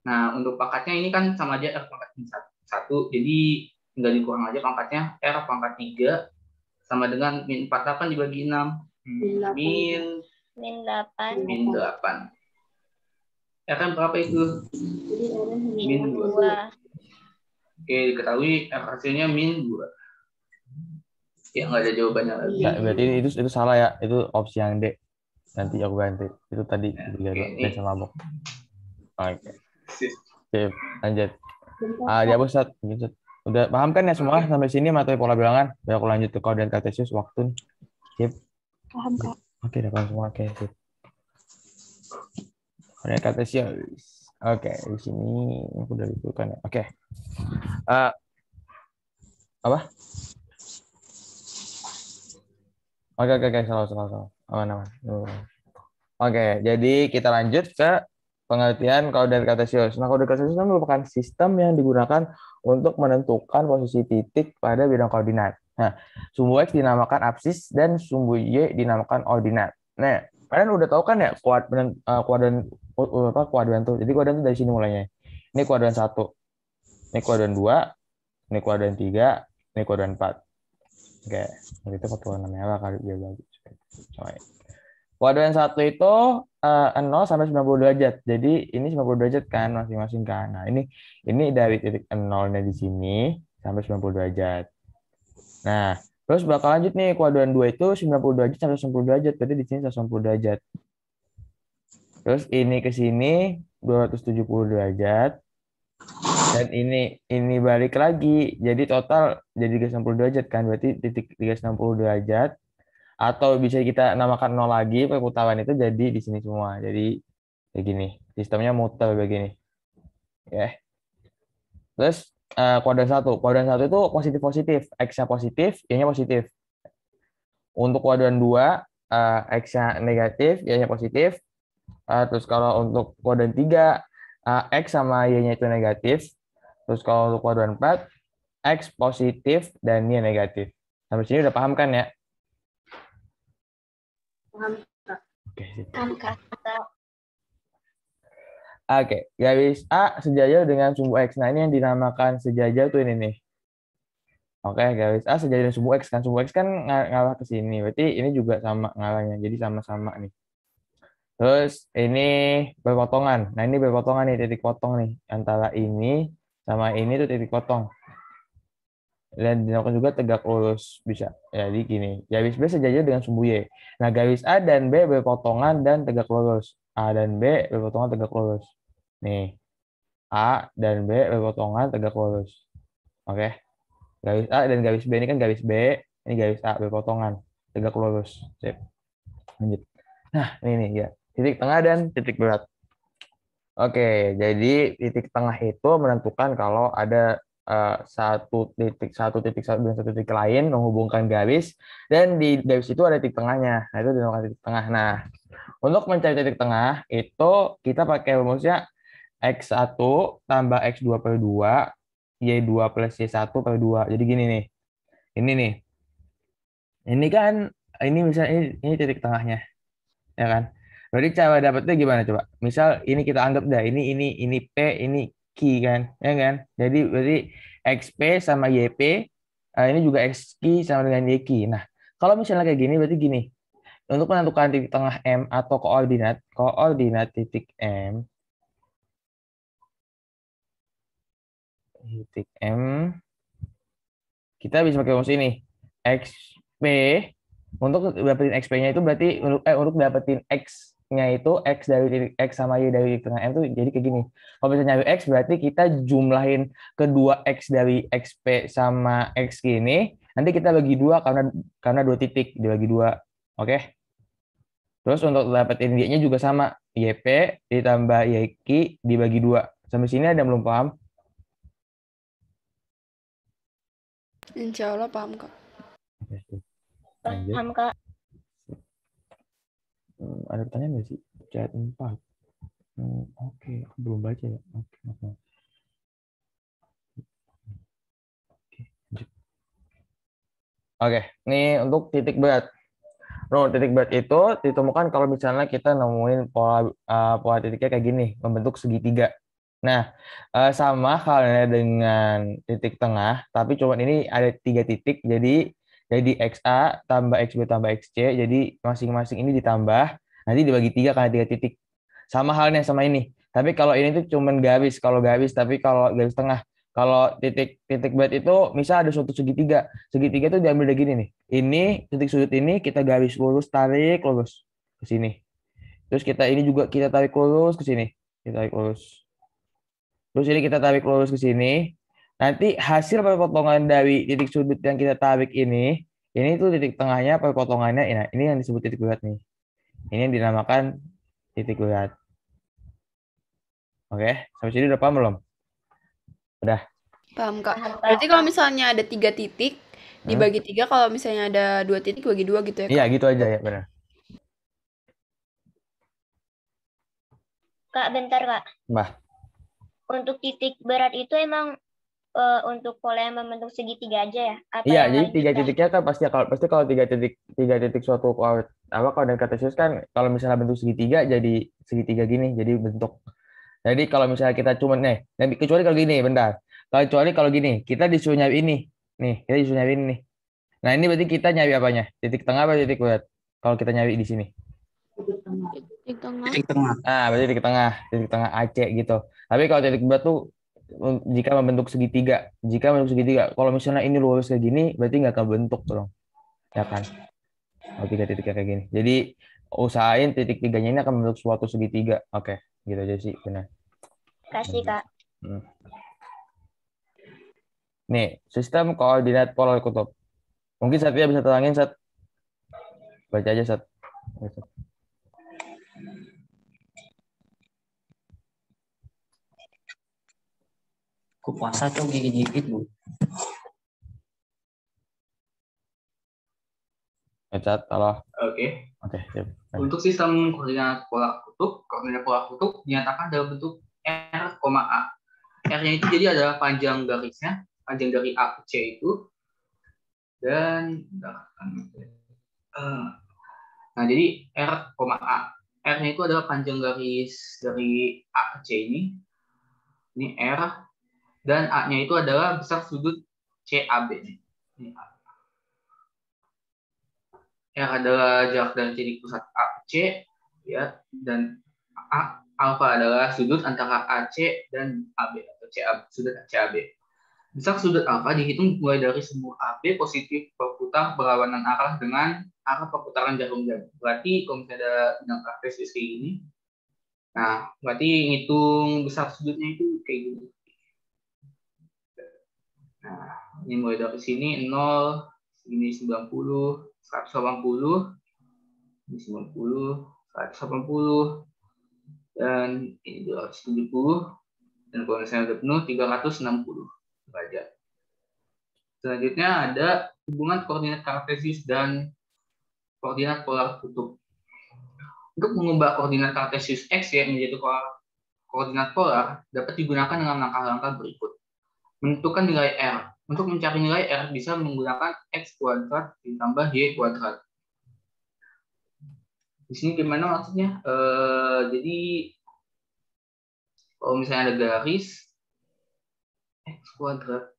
Nah, untuk pangkatnya ini kan sama aja R pangkat 1, jadi tinggal dikurang aja pangkatnya. R pangkat 3 sama dengan min 48 dibagi 6. Min 8. min 8. R kan berapa itu? Min 2. 2. Oke, diketahui R hasilnya min 2. Ya, nggak ada jawabannya lagi. Ya, berarti itu salah ya. Itu opsi yang D. Nanti aku ganti. Itu tadi Ya, tiga oke, D sama mabok. Oke. Sip. Sip. Lanjut. Dihapus, Sat. Udah paham kan ya semua sampai sini materi pola bilangan? Biar aku lanjut ke koordinat kartesius waktu. Sip. Paham, Kak. Oke, udah paham semua. Oke, sip. Koordinat kartesius. Oke, di sini aku udah bukan ya. Oke. Apa? Oke, salah. Aman. Oke, jadi kita lanjut ke pengertian koordinat kartesius. Nah, koordinat kartesius merupakan sistem yang digunakan untuk menentukan posisi titik pada bidang koordinat. Nah, sumbu X dinamakan absis dan sumbu Y dinamakan ordinat. Nah, kalian udah tahu kan ya kuadran tuh. Jadi kuadran tuh dari sini mulainya. Ini kuadran 1. Ini kuadran 2. Ini kuadran 3. Ini kuadran 4. Oke, itu warna merah kali ya bagus. Kuadran 1 itu 0 sampai 90 derajat. Jadi ini 90 derajat kan masing-masing kan. Nah, ini dari titik 0-nya di sini sampai 90 derajat. Nah, terus bakal lanjut nih kuadran 2 itu 90 derajat sampai 90 derajat. Berarti di sini 190 derajat. Terus ini ke sini 270 derajat. Dan ini balik lagi. Jadi total jadi 360 derajat kan. Berarti titik 360 derajat. Atau bisa kita namakan 0 lagi, perputaran itu jadi di sini semua. Jadi kayak gini. Sistemnya muter begini. Ya. Terus kuadran 1. Kuadran 1 itu positif-positif. X-nya positif, Y-nya positif. Untuk kuadran 2, X-nya negatif, Y-nya positif. Terus kalau untuk kuadran 3, X sama Y-nya itu negatif. Terus kalau untuk kuadran 4, X positif dan Y negatif. Sampai sini udah paham kan ya? Paham, Kak. Oke, garis A sejajar dengan sumbu X. Nah, ini yang dinamakan sejajar tuh ini nih. Oke, garis A sejajar dengan sumbu X kan. Sumbu X kan ngalah ke sini. Berarti ini juga sama ngalahnya. Jadi sama-sama nih. Terus ini berpotongan. Nah, ini berpotongan nih, titik potong nih. Antara ini sama ini tuh titik potong. Dan dinamakan juga tegak lurus bisa. Jadi gini, garis B sejajar dengan sumbu Y. Nah, garis A dan B berpotongan dan tegak lurus. A dan B berpotongan tegak lurus. Nih, A dan B berpotongan tegak lurus. Oke. Garis A dan garis B ini kan garis B, ini garis A berpotongan tegak lurus. Sip. Lanjut. Nah, ini nih ya. Titik tengah dan titik berat. Oke, jadi titik tengah itu menentukan kalau ada satu titik satu dengan satu titik lain menghubungkan garis, dan di garis itu ada titik tengahnya. Nah, itu dinamakan titik tengah. Nah, untuk mencari titik tengah itu kita pakai rumusnya X1 tambah X2 per 2, Y2 plus Y1 per 2. Jadi gini nih. Ini nih. Ini kan ini misalnya ini titik tengahnya, ya kan? Berarti cara dapetnya gimana coba? Misal ini kita anggap dah ini P, ini Q kan, ya kan? Jadi berarti XP sama YP, ini juga XQ sama dengan YQ. Nah, kalau misalnya kayak gini berarti gini. Untuk menentukan titik tengah M atau koordinat titik M, kita bisa pakai rumus ini. XP, untuk dapetin XP-nya itu berarti untuk dapetin X-nya itu X dari titik X sama Y dari titik tengah M itu jadi kayak gini. Kalau bisa nyari X berarti kita jumlahin kedua X dari XP sama X gini, nanti kita bagi dua karena dua titik dibagi dua. Oke. Terus untuk dapetin Y-nya juga sama, YP ditambah YQ dibagi dua. Sampai sini ada yang belum paham? Insya Allah paham, Kak. Lanjut. Paham, Kak. Ada pertanyaan nggak sih? Chat 4. Oke, aku belum baca ya. Oke, lanjut. Oke, ini untuk titik berat. Titik berat itu ditemukan kalau misalnya kita nemuin pola titiknya kayak gini, membentuk segitiga. Nah, sama halnya dengan titik tengah, tapi cuma ini ada 3 titik, jadi XA tambah XB tambah XC, jadi masing-masing ini ditambah, nanti dibagi 3 karena 3 titik. Sama halnya sama ini. Tapi kalau ini tuh cuma garis, tapi kalau garis tengah. Kalau titik berat itu misal ada suatu segitiga. Segitiga itu diambil dari gini nih. Ini titik sudut ini kita garis lurus, tarik lurus ke sini. Terus ini juga kita tarik lurus ke sini. Kita tarik lurus. Terus ini kita tarik lurus ke sini. Nanti hasil perpotongan dari titik sudut yang kita tarik ini tuh titik tengahnya perpotongannya. Nah, ini yang disebut titik berat nih. Ini yang dinamakan titik berat. Oke, sampai sini udah paham belum? Udah. Paham, Kak. Berarti kalau misalnya ada 3 titik, dibagi 3, kalau misalnya ada 2 titik, bagi 2 gitu ya, Kak? Iya, gitu aja ya, benar. Kak, bentar, Kak. Mbah. Untuk titik berat itu emang untuk pola yang membentuk segitiga aja ya? Apa Iya, yang jadi lain 3 juga? titiknya kan pasti kalau 3 titik suatu koordinat kartesius kan kalau misalnya bentuk segitiga jadi segitiga gini, jadi bentuk. Jadi kalau misalnya kita cuma kecuali kalau gini, bentar. Kecuali kalau gini, kita disuruh nyari ini. Nih, kita disuruh nyari ini nih. Nah, ini berarti kita nyari apanya? Titik tengah atau titik berat? Kalau kita nyari di sini. Titik tengah. Titik tengah. Nah, berarti titik tengah AC gitu. Tapi kalau titik berat tuh jika membentuk segitiga, kalau misalnya ini lurus kayak gini, berarti nggak kebentuk dong, ya kan? Kalau 3 titiknya kayak gini. Jadi usahain titik tiganya ini akan membentuk suatu segitiga. Oke, gitu aja sih, benar. Kasih, Kak. Nih, sistem koordinat polar kutub. Mungkin Satya bisa terangin, Sat. Baca aja, Sat. Aku puasa tuh gigit-gigit, Bu. Sat, Allah. Oke. Siap. Untuk sistem koordinat pola kutub dinyatakan dalam bentuk R, A. R-nya itu jadi adalah panjang garisnya, panjang dari A ke C itu, dan nah jadi R, A. R-nya itu adalah panjang garis dari A ke C ini R, dan A-nya itu adalah besar sudut CAB. Ini A. R adalah jarak dari titik pusat A ke C, ya, dan alfa adalah sudut antara AC dan AB atau CAB, sudut CAB. Besar sudut alfa dihitung mulai dari sumbu AB positif berputar berlawanan arah dengan arah perputaran jarum jam. Berarti kalau misalnya ada bidang kartesius kayak gini, nah berarti ngitung besar sudutnya itu kayak gini. Nah, ini mulai dari sini 0, ini 90, 180, ini 90, 180, dan ini 270, dan kalau misalnya udah penuh 360. derajat. Selanjutnya ada hubungan koordinat kartesius dan koordinat polar kutub. Untuk mengubah koordinat kartesius X ya menjadi koordinat polar dapat digunakan dengan langkah-langkah berikut. Menentukan nilai R. Untuk mencari nilai R bisa menggunakan X kuadrat ditambah Y kuadrat. Di sini gimana maksudnya? Jadi kalau misalnya ada garis X kuadrat.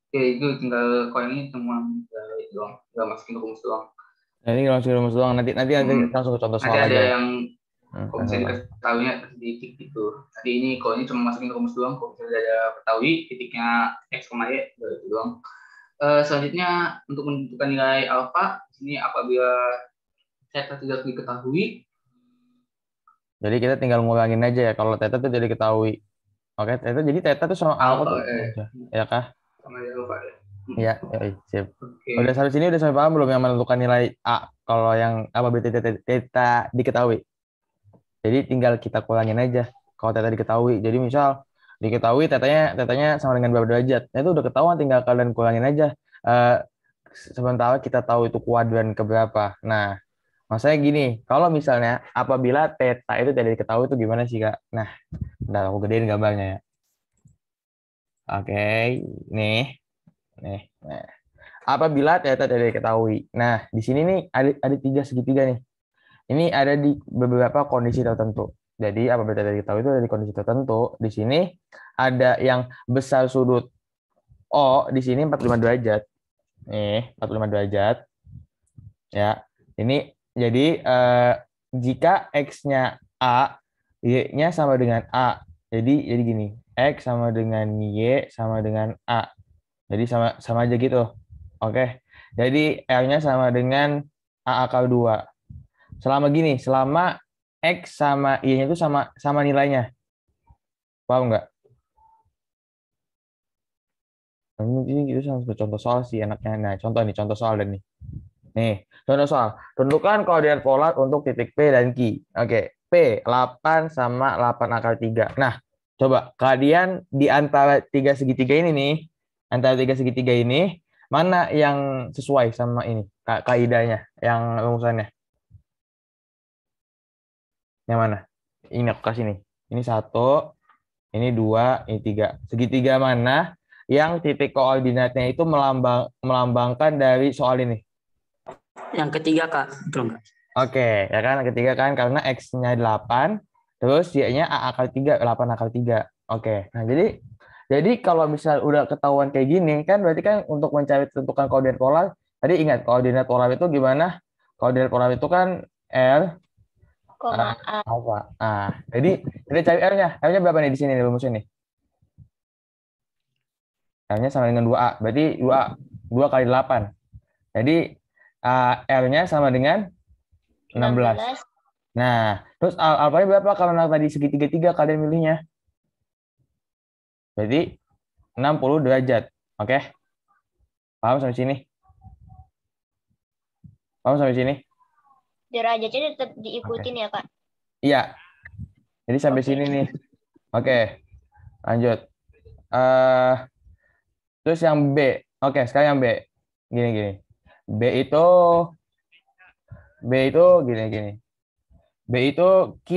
Oke, itu tinggal kalau ini cuma doang, nggak masukin rumus doang. Nah, ini langsung rumus doang. Nanti langsung ke contoh soal Nanti ada aja. yang kalau misalnya dikasih tahunya titik gitu. Nanti ini kalau ini cuma masukin rumus doang. Kalau misalnya ada ketahui titiknya X, Y, itu doang. Selanjutnya untuk menentukan nilai alfa, di sini apabila theta tidak diketahui. Jadi kita tinggal ngulangin aja ya. Kalau theta itu jadi ketahui. Oke, theta itu sama alfa tuh. Ya kah? Sama alfa ya. Iya, sip. Oke. Udah sampai sini udah sampai paham belum yang menentukan nilai A kalau yang apabila theta diketahui. Jadi tinggal kita kurangin aja kalau theta diketahui. Jadi misal diketahui tetanya sama dengan berapa derajat. Nah, itu udah ketahuan, tinggal kalian kurangin aja. Sementara kita tahu itu kuadran keberapa. Nah, maksudnya gini, kalau misalnya apabila theta itu tidak diketahui itu gimana sih, Kak? Nah, udah aku gedein gambarnya ya. Oke, nih. Nah, apabila theta tidak diketahui. Nah, di sini nih ada 3 segitiga nih. Ini ada di beberapa kondisi tertentu. Jadi apabila theta diketahui itu ada di kondisi tertentu. Di sini ada yang besar sudut O, di sini 45 derajat. Nih, 45 derajat. Ya. Ini jadi jika X-nya A, Y-nya sama dengan A. Jadi gini, X sama dengan Y sama dengan A. Jadi sama aja gitu. Oke. Jadi R-nya sama dengan A akar 2. Selama X sama Y-nya itu sama nilainya. Paham nggak? Ini itu sama contoh soal sih enaknya. Nah, contoh soal dan nih. Nih, contoh soal. Tentukan koordinat polar untuk titik P dan Q. Oke, P 8 sama 8 akar 3. Nah, coba kalian di antara 3 segitiga ini nih, mana yang sesuai sama ini kaidahnya, yang rumusannya? Yang mana? Ini aku kasih nih. Ini 1, ini 2, ini 3. Segitiga mana yang titik koordinatnya itu melambangkan dari soal ini? Yang ketiga, Kak. Betul nggak? Oke, ya kan? Ketiga kan karena X-nya 8, terus Y-nya A akar 3, 8 akar 3. Oke. Nah, jadi kalau misal udah ketahuan kayak gini kan berarti kan untuk mencari tentukan koordinat polar, tadi ingat koordinat polar itu gimana? Koordinat polar itu kan R alfa. Jadi kita cari R-nya. R-nya berapa nih di sini nih rumusnya nih? R-nya sama dengan 2A. Berarti 2 kali 8. Jadi R-nya sama dengan 16. Nah, terus alfanya berapa karena tadi segitiga kalian milihnya? Berarti 60 derajat. Oke? Paham sampai sini? Paham sampai sini? Derajatnya tetap diikutin ya, Kak? Iya. Jadi sampai sini nih. Oke. Lanjut. Terus yang B. Oke, sekarang yang B. Gini. B itu gini. B itu Q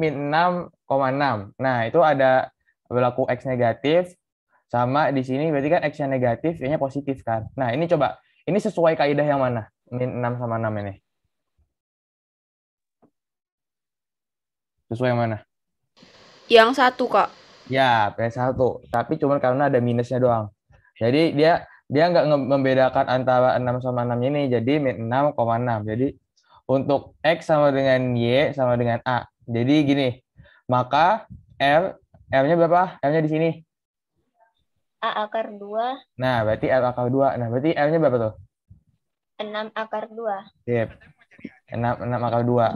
min 6,6. Nah, itu ada berlaku X negatif. Sama di sini berarti kan X-nya negatif, Y-nya positif kan. Nah, ini coba. Ini sesuai kaidah yang mana? Min 6 sama 6 ini. Sesuai yang mana? Yang 1, Kak. Ya, P1. Tapi cuma karena ada minusnya doang. Jadi dia nggak membedakan antara 6 sama 6 ini. Jadi min 6,6. Jadi untuk X sama dengan Y sama dengan A. Jadi gini. Maka R-nya berapa? R-nya di sini. A akar 2. Nah, berarti R akar 2. Nah, berarti R-nya berapa tuh? 6 akar 2. Sip. 6 akar 2.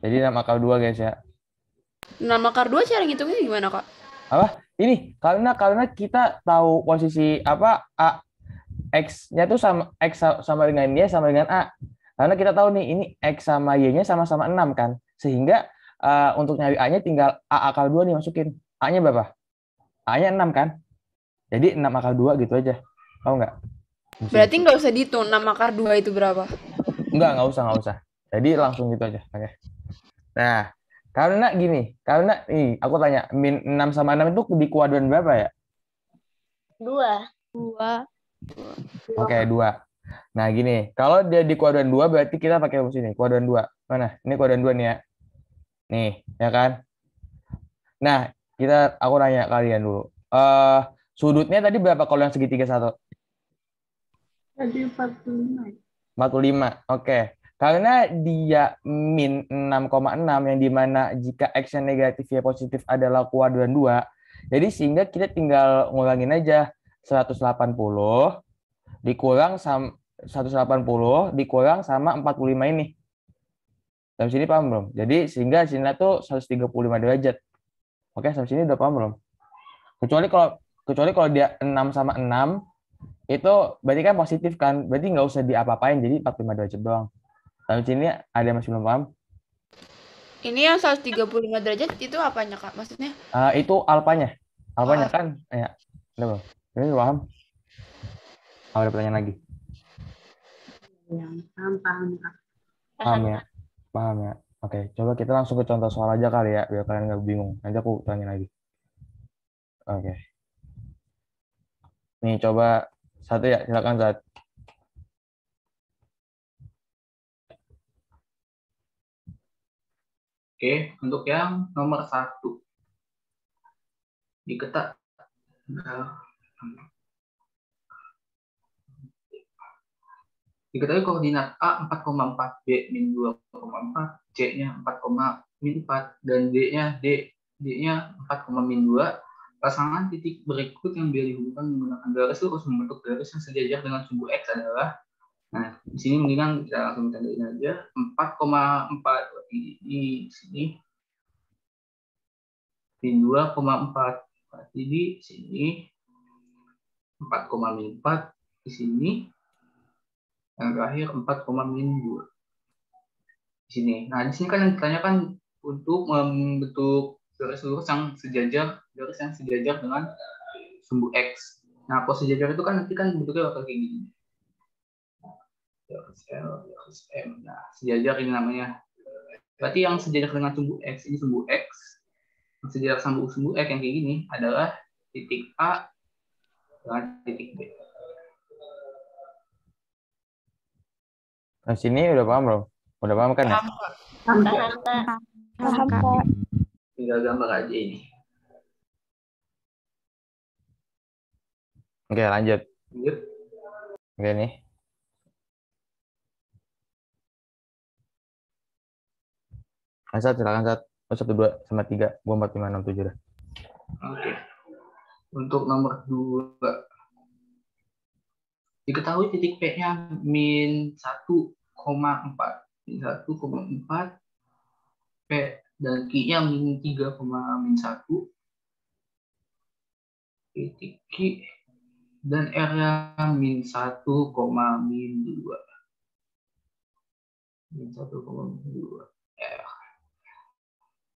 Jadi 6 akar 2 guys ya. 6 akar 2 cara ngitungnya gimana, Kak? Apa? Ini karena kita tahu posisi apa A X-nya tuh sama dengan Y sama dengan A. Karena kita tahu nih ini X sama Y-nya sama-sama 6 kan. Sehingga untuk nyari A-nya tinggal A akar 2 nih masukin. A-nya berapa? A-nya 6 kan? Jadi 6 akar 2 gitu aja. Tahu nggak? Berarti nggak usah dihitung 6 akar 2 itu berapa? Nggak usah. Jadi langsung gitu aja. Oke. Nah, karena gini, karena nih aku tanya, min 6 sama 6 itu di kuadran berapa ya? 2. 2. Oke, 2. Nah, gini, kalau dia di kuadran 2 berarti kita pakai rumus ini, kuadran 2. Mana? Ini kuadran 2 nih ya. Nih, ya kan? Nah, aku nanya kalian dulu. Sudutnya tadi berapa kalau yang segitiga satu? Tadi 45. 45. Oke. Karena dia min 6,6 yang dimana jika X yang negatif ya positif adalah kuadran 2, jadi sehingga kita tinggal ngulangin aja 180 dikurang sama 180 dikurang sama 45 ini. Sampai sini paham belum? Jadi sehingga sini tuh 135 derajat. Oke, sampai sini udah paham belum? Kecuali kalau dia 6 sama 6 itu berarti kan positif kan? Berarti nggak usah diapa-apain, jadi 45 derajat doang. Sampai sini ada yang masih belum paham? Ini yang 135 derajat itu apanya, Kak? Maksudnya? Itu alfanya. Alfanya Oh, kan? Ya. Udah belum? Ini paham? Ada pertanyaan lagi? Paham, Kak. Paham ya? Paham ya? Oke, coba kita langsung ke contoh soal aja kali ya, biar kalian nggak bingung. Nanti aku tanya lagi. Oke. Nih, coba satu ya, silakan Zat. Oke, untuk yang nomor 1. Diketahui koordinat A 4,4, B min 2,4, C-nya 4,4, dan D-nya 4,2. Pasangan titik berikut yang bila dihubungkan menggunakan garis lurus membentuk garis yang sejajar dengan sumbu X adalah, nah di sini mendingan kita langsung tandain aja 4,4 di sini, min 2,4 berarti di sini 4,4 di sini, yang terakhir 4,2 di sini. Nah, di sini kan yang ditanyakan untuk membentuk garis lurus yang sejajar dengan sumbu X. Nah, kalau sejajar itu kan nanti kan bentuknya bakal kayak gini. Garis L, garis M. Nah, sejajar ini namanya. Berarti yang sejajar dengan sumbu X, ini sumbu X. Yang sejajar sama sumbu X yang kayak gini adalah titik A dengan titik B. Nah, sini udah paham belum? Udah paham kan ya? Paham, Kak. Paham, Kak. Tinggal gambar aja ini. Oke, lanjut. Lanjut. Oke nih. Sat, silakan Sat. 1, 2, sama 3, 4, 5, 6, 7 dah. Oke. Untuk nomor 2. Diketahui titik P-nya min 1,4. Min 1,4. P dan Q-nya min 3,1. Titik Q dan R-nya min 1,2. Min 1,2 R.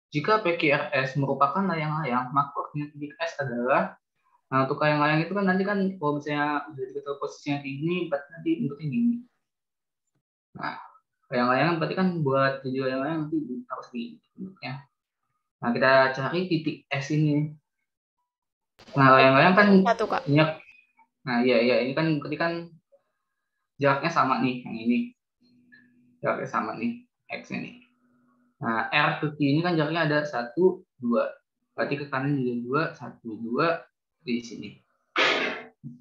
Jika PQRS merupakan layang-layang, maka koordinat titik S adalah, nah untuk layang-layang itu kan nanti kan kalau misalnya udah diketahui posisinya kayak gini, berarti nanti bentuknya gini. Nah, layang-layang berarti kan buat jadi layang-layang nanti harus di bentuknya. Nah, kita cari titik S ini. Nah, layang-layang kan satu, Kak. ini. Nah, iya ini kan berarti kan jaraknya sama nih, yang ini. Jaraknya sama nih, X-nya nih. Nah, R ke Q ini kan jaraknya ada 1, 2. Berarti ke kanan juga 2, 1, 2 di sini.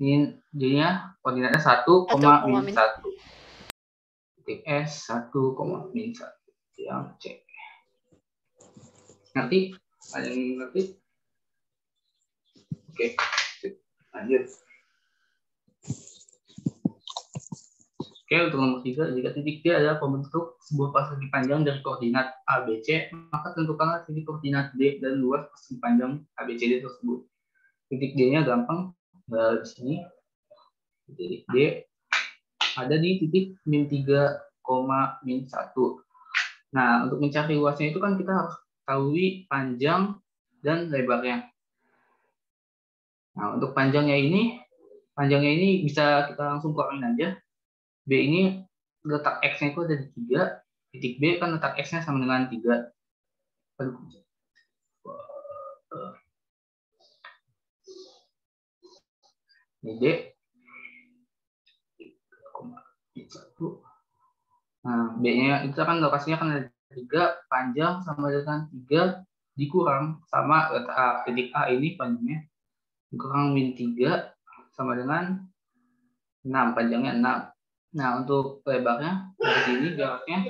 Ini jadinya koordinatnya 1,-1. Titik S 1,-1 yang C. Ngerti? Ada yang ngerti? Oke, lanjut. Oke, untuk nomor 3, jika titik D adalah pembentuk sebuah persegi panjang dari koordinat ABC, maka tentukanlah titik koordinat D dan luas persegi panjang ABCD tersebut. Titik D-nya gampang, di sini. Titik D ada di titik min 3,-1. Nah, untuk mencari luasnya itu kan kita harus ketahui panjang dan lebarnya. Nah, untuk panjangnya ini bisa kita langsung keluarin aja. B ini letak X-nya itu ada di 3, titik B kan letak X-nya sama dengan 3. Aduh. Ini D. 3,1. Nah, B-nya itu kan lokasinya kan ada 3, panjang sama dengan 3 dikurang sama letak titik A ini panjangnya dikurang min 3 sama dengan 6, panjangnya 6. Nah, untuk lebarnya dari sini jaraknya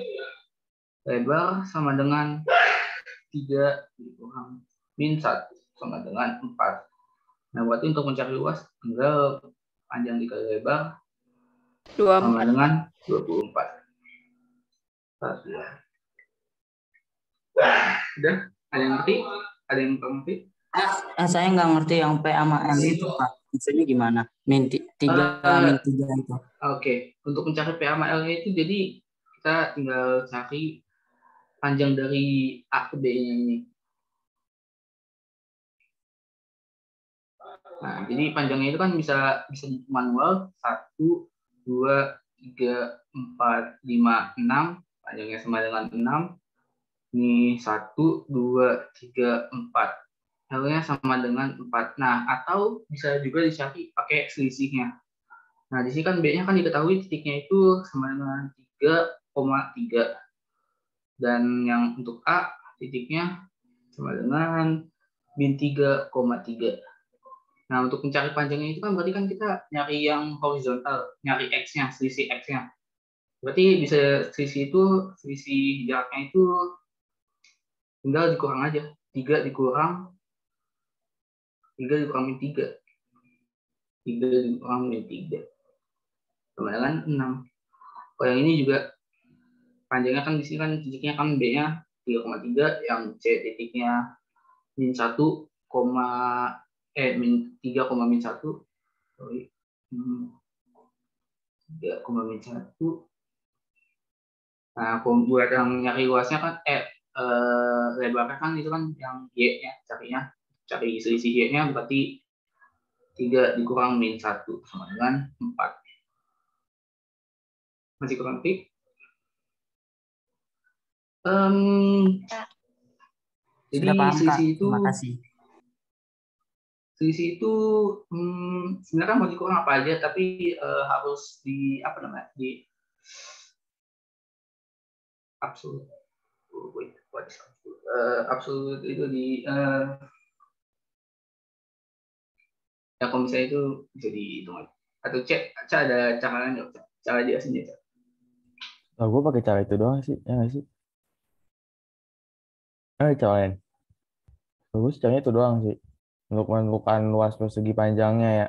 lebar sama dengan 3 dikurang min 1 sama dengan 4. Nah, berarti untuk mencari luas tinggal panjang dikali lebar sama 24. dengan 24. Udah? Ada yang ngerti? Ada yang ngerti? Saya nggak ngerti yang P sama L itu, Pak. Maksudnya gimana? Min 3 itu. Oke. Untuk mencari P sama L-nya itu jadi kita tinggal cari panjang dari A ke B-nya ini. Nah, jadi panjangnya itu kan bisa dihitung manual 1, 2, 3, 4, 5, 6. Panjangnya sama dengan 6. Ini 1, 2, 3, 4. L-nya sama dengan 4. Nah, atau bisa juga dicari pakai selisihnya. Nah, di sini kan B-nya kan diketahui titiknya itu sama dengan 3,3. Dan yang untuk A, titiknya sama dengan min 3,3. Nah, untuk mencari panjangnya itu kan berarti kan kita nyari yang horizontal, nyari X-nya, selisih X-nya. Berarti bisa selisih jaraknya itu tinggal dikurang aja. 3 dikurang min 3. 3 dikurang min 3. Sama dengan 6. Kalau yang ini juga panjangnya kan di sini kan titiknya kan B-nya 3,3, yang C titiknya min 1, min 3,1. Sorry. 3,1. Nah, buat yang nyari luasnya kan lebarnya kan itu kan yang Y-nya cari selisih Y-nya berarti 3 dikurang min 1 sama dengan 4. Masih kurang lebih? Jadi Sudah paham, Kak. selisih itu Terima kasih. selisih itu sebenarnya mau dikurang apa aja, tapi harus di apa namanya, di absolut. Absolut itu di ya kalau misalnya itu bisa dihitung aja. Atau cek ada cara lain nggak? Cara jelasinnya, Cak? Oh, gue pakai cara itu doang sih, ya nggak sih? Cara lain. Gue sih caranya itu doang sih. Untuk menentukan luas persegi panjangnya ya.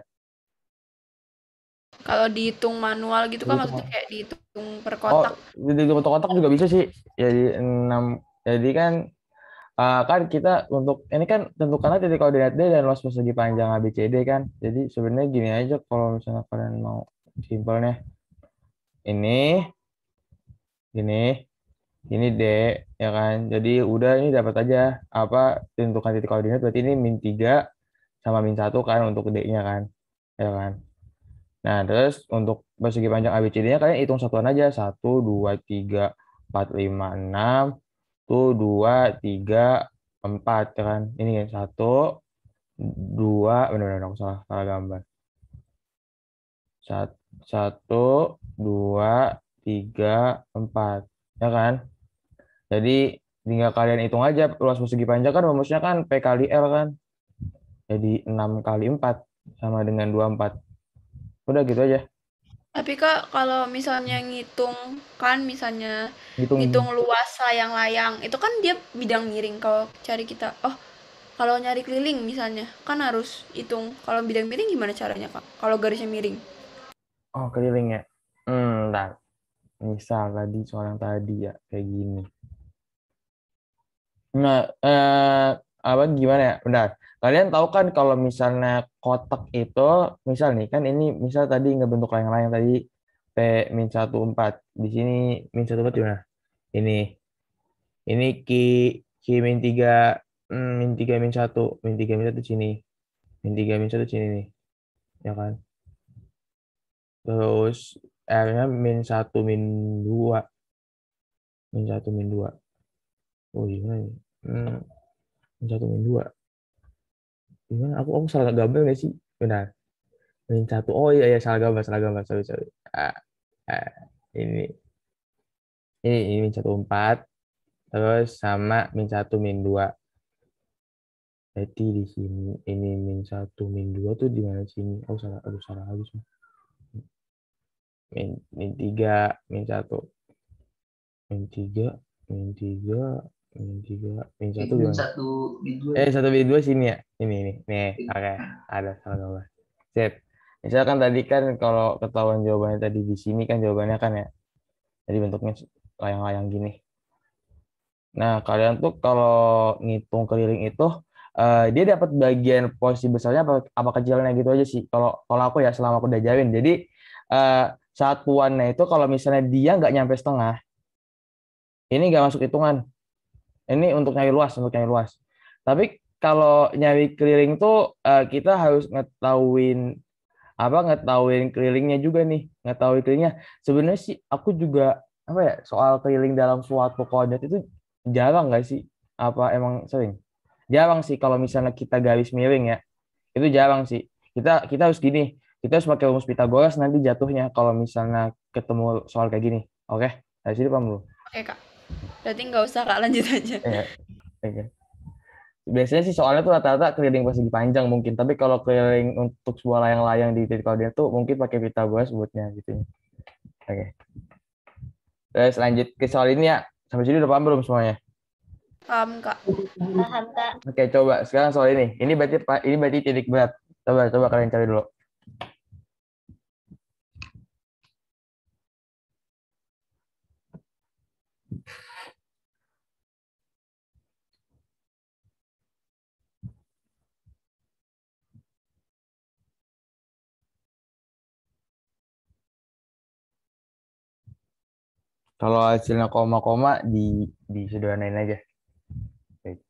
Kalau dihitung manual gitu kan maksudnya kayak dihitung per kotak. Di kotak juga bisa sih. Jadi 6. Jadi kan kita untuk ini kan tentukanlah titik koordinat D dan luas persegi panjang ABCD kan. Jadi sebenarnya gini aja kalau misalnya kalian mau simpelnya. Ini D ya kan. Jadi udah ini dapat aja apa tentukan titik koordinat berarti ini min 3 sama min 1 kan untuk D-nya kan. Ya kan. Nah, terus untuk persegi panjang ABCD-nya kalian hitung satuan aja. 1, 2, 3, 4, 5, 6. Tuh 2, 3, 4 ya kan. Ini kan 1, 2, benar-benar aku salah gambar. 1, 2, 3, 4 ya kan. Jadi tinggal kalian hitung aja luas persegi panjang kan rumusnya kan P kali L kan. Jadi 6 kali 4 sama dengan 24. Udah gitu aja. Tapi Kak, kalau misalnya ngitung kan misalnya Hitung luas layang-layang, itu kan dia bidang miring kalau cari kita. Oh, kalau nyari keliling misalnya, kan harus hitung. Kalau bidang miring gimana caranya, Kak? Kalau garisnya miring. Oh, keliling ya. Ntar. Misal tadi soal yang tadi ya kayak gini. Nah, apa gimana ya? Bentar. Kalian tahu kan kalau misalnya kotak itu, misal nih kan ini misal tadi ngebentuk layang-layang tadi P-14. Di sini min 14 di mana? Ini Q min 3 min 3 min 1 di sini. min 3 min 1 sini nih. Ya kan? Terus R-nya min 1 min 2. Min 1 min 2. Oh gimana nih? Min 1 min 2. Gimana? Aku salah gambar nggak sih? Benar. Min 1. Oh iya, salah gambar. Sorry. Ah, ah, ini. Ini min 1 4. Terus sama min 1 min 2. Jadi di sini ini min 1 min 2 tuh di mana sini? Oh salah, salah habis. Min 3 min 1. Min 3 min 3 min 3 min 1 Min gimana? 1 min 2. 1 min 2 sini ya. Ini. Nih, oke. Ada salah gambar. Sip. Misalkan tadi kan kalau ketahuan jawabannya tadi di sini kan jawabannya kan ya. Jadi bentuknya layang-layang gini. Nah, kalian tuh kalau ngitung keliling itu dia dapat bagian porsi besarnya apa kecilnya gitu aja sih. Kalau aku ya selama aku udah jawabin. Jadi satuannya itu kalau misalnya dia nggak nyampe setengah, ini nggak masuk hitungan. Ini untuk nyari luas. Tapi kalau nyari keliling tuh kita harus ngetahuin kelilingnya juga nih, ngetahui kelilingnya. Sebenarnya sih aku juga soal keliling dalam suatu koordinat itu jarang nggak sih? Apa emang sering? Jarang sih kalau misalnya kita garis miring ya. Itu jarang sih. Kita harus gini. Kita harus pakai rumus Pitagoras nanti jatuhnya kalau misalnya ketemu soal kayak gini. Oke? Dari sini paham lu? Oke, Kak. Berarti nggak usah, Kak, lanjut aja. Oke. Biasanya sih soalnya tuh rata-rata keliling persegi panjang mungkin. Tapi kalau keliling untuk sebuah layang-layang di titik koordinat tuh mungkin pakai Pitagoras buatnya gitu. Oke. Terus lanjut ke soal ini ya. Sampai sini udah paham belum semuanya? Paham, Kak. Paham, Kak. Oke, coba sekarang soal ini. Ini berarti titik berat. Coba kalian cari dulu. Kalau hasilnya koma-koma disederhanain aja. Oke.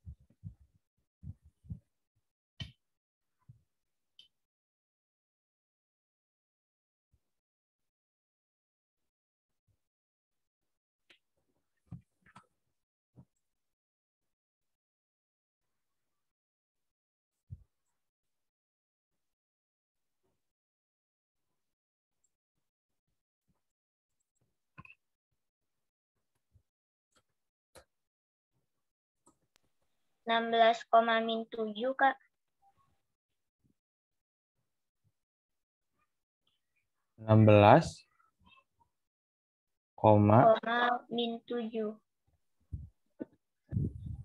Min 7, Kak. 16, min 7.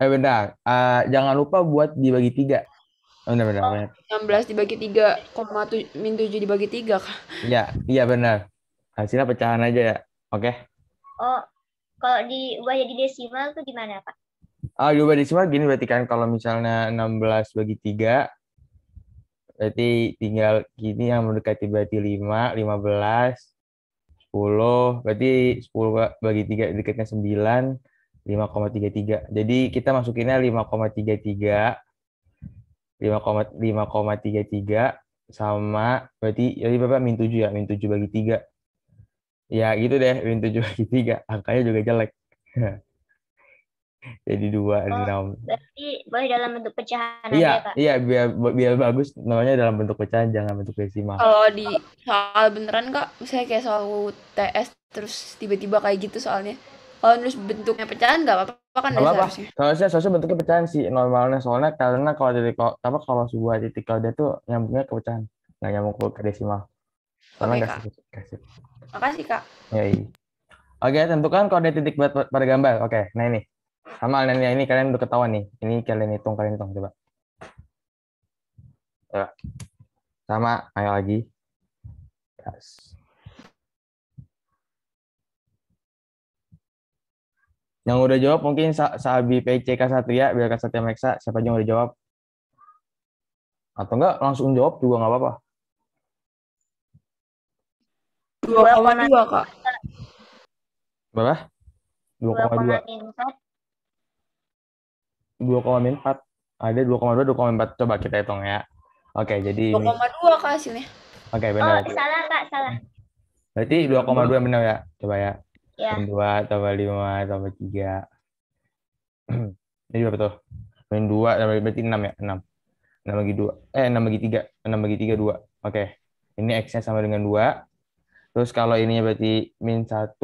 Bentar. Jangan lupa buat dibagi 3. Benar. 16 dibagi 3, min 7 dibagi 3, Kak. Iya benar. Hasilnya pecahan aja ya. Oke. Oh, kalau diubah jadi desimal tuh gimana, Pak? Diubah desimal gini berarti kan kalau misalnya 16 bagi 3 berarti tinggal gini yang mendekati berarti 5, 15, 10, berarti 10 bagi 3 dekatnya 9, 5,33. Jadi kita masukinnya 5,33 sama berarti jadi berapa? Min 7 ya, min 7 bagi 3. Ya gitu deh, min 7 bagi 3. Angkanya juga jelek. Jadi 26. Berarti boleh dalam bentuk pecahan aja, Kak? Iya, biar bagus namanya dalam bentuk pecahan, jangan bentuk desimal. Kalau di soal beneran, Kak, misalnya kayak soal UTS terus tiba-tiba kayak gitu soalnya. Kalau nulis bentuknya pecahan nggak apa-apa kan Nggak apa-apa. seharusnya. Seharusnya bentuknya pecahan sih normalnya, soalnya karena kalau sebuah titik koordinat itu nyambungnya ke pecahan, nggak nyambung ke desimal. Karena Oke, nggak Kak. kasih. Makasih, Kak. Ya, iya. Oke, tentukan koordinat titik pada gambar. Oke, nah ini. Sama ini kalian udah ketahuan nih. Ini kalian hitung coba. Sama, ayo lagi. Yes. Yang udah jawab mungkin Sabi PCK Satria, biar Kak Satria Meksa, siapa aja yang udah jawab. Atau enggak, langsung jawab juga nggak apa-apa. 2,2, Kak. Berapa? 2,2. 2,4. Ada 2,2, 2,4. Coba kita hitung ya. Oke, jadi 2,2 Kak hasilnya. oke Oh, benar. salah Kak, salah. Berarti 2,2 benar ya? Coba ya. Ya, Min 2 tambah 5 tambah 3. Ini berapa tuh? Min 2 tambah berarti 6 ya? 6. 6 bagi 2. 6 bagi 3. 6 bagi 3, 2. Oke. Ini X-nya sama dengan 2. Terus kalau ininya berarti min 1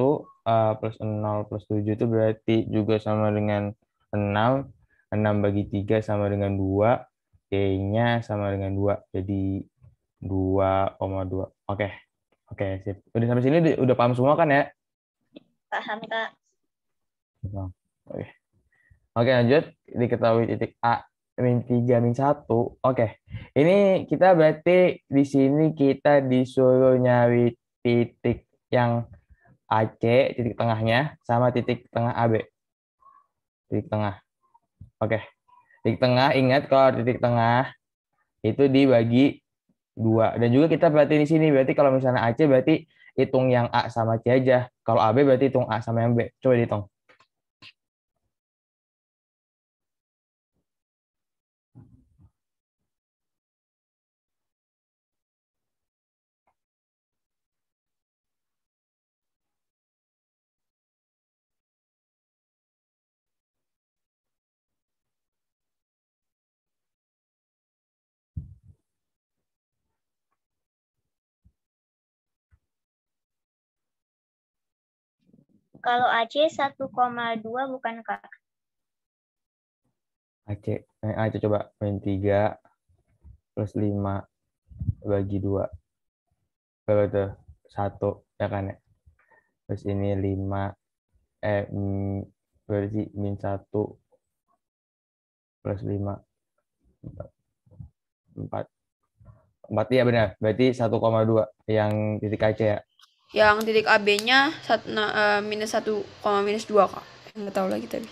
plus 0 plus 7 itu berarti juga sama dengan 6. 6 bagi 3 sama dengan 2. Y-nya sama dengan 2. Jadi 2,2. Oke. Oke, sip. Udah sampai sini udah paham semua kan ya? paham Kak. Oke. Oke, lanjut. Diketahui titik A min 3 min 1. Oke. Ini kita berarti di sini kita disuruh nyari titik yang AC, titik tengahnya, sama titik tengah AB. Titik tengah. Oke. Titik tengah, ingat kalau titik tengah itu dibagi 2. Dan juga kita berarti di sini, berarti kalau misalnya AC berarti hitung yang A sama C aja. Kalau AB berarti hitung A sama yang B. Coba dihitung. Kalau AC 1,2 bukan Kak? AC coba min 3 plus 5 bagi 2. Berapa tuh? 1, ya kan ya? Terus ini 5, berarti min 1 plus 5, 4. 4, iya benar. Berarti 1,2 yang titik AC ya? Yang titik AB-nya minus 1, minus 2 Kak. Nggak tahu lagi tadi.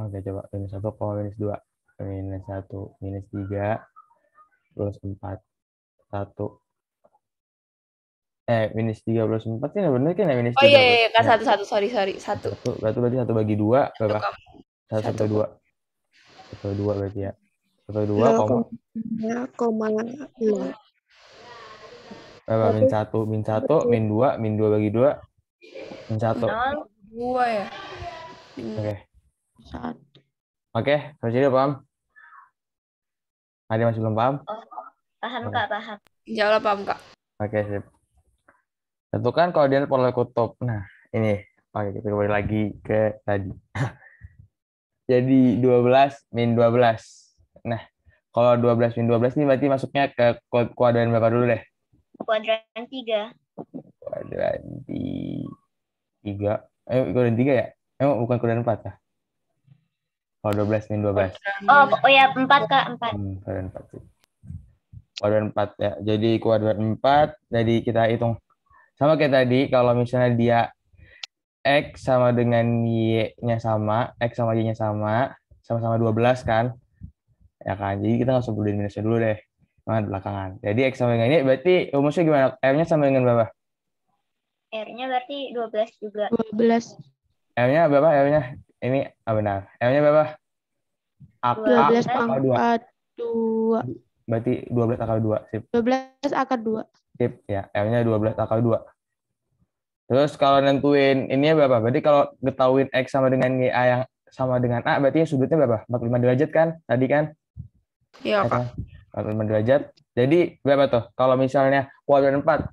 Oke, coba minus 1, minus 2. Minus 1, minus 3, plus 4. 1. Minus 3 plus 4 ini benar kan ya? Minus Oh 3 iya, plus iya, Kak, ya. 1, sorry, 1. Berarti 1 bagi 2, berapa? 1 Satu sampai 2. 1 sampai 2 berarti ya. 1 sampai 2, koma nol. berapa? Min 1, min 2, min 2 bagi 2, min 1. 0. 2 ya. Oke. Oke, sampai sini paham? Ada yang masih belum paham? Oh, paham Oke. Kak, paham. Jawab paham Kak. Oke, sip. Tentukan koordinat pola kutub. Nah, ini. Oke, kita kembali lagi ke tadi. Jadi 12 min 12. Nah, kalau 12 min 12 ini berarti masuknya ke kuadran berapa dulu deh? Kuadran 3. Kuadran 3. Kuadran 3 ya? Bukan kuadran 4 ya? Kalau 12 min 12. Oh ya, 4 Kak, 4. Kuadran 4 sih. Kuadran 4 ya. Jadi kuadran 4, jadi kita hitung. Sama kayak tadi, kalau misalnya dia X sama dengan Y-nya sama, X sama Y-nya sama-sama 12 kan? Ya kan? Jadi kita nggak usah peduliin minusnya dulu deh. Nah, belakangan. Jadi X sama dengan Y, berarti rumusnya gimana? R-nya sama dengan berapa? R-nya berarti 12 juga. 12. R-nya berapa? R-nya? Ini benar. R-nya berapa? 12 pangkat 2. pangkat 2. Berarti 12 akar 2. Sip. 12 akar 2. Sip, ya. R-nya 12 akar 2. Terus kalau nentuin ininya berapa? Berarti kalau ngetahuin X sama dengan Y yang sama dengan A, berarti sudutnya berapa? 45 derajat kan? Tadi kan? Iya Kak. 45 derajat. Jadi berapa tuh? Kalau misalnya kuadran 4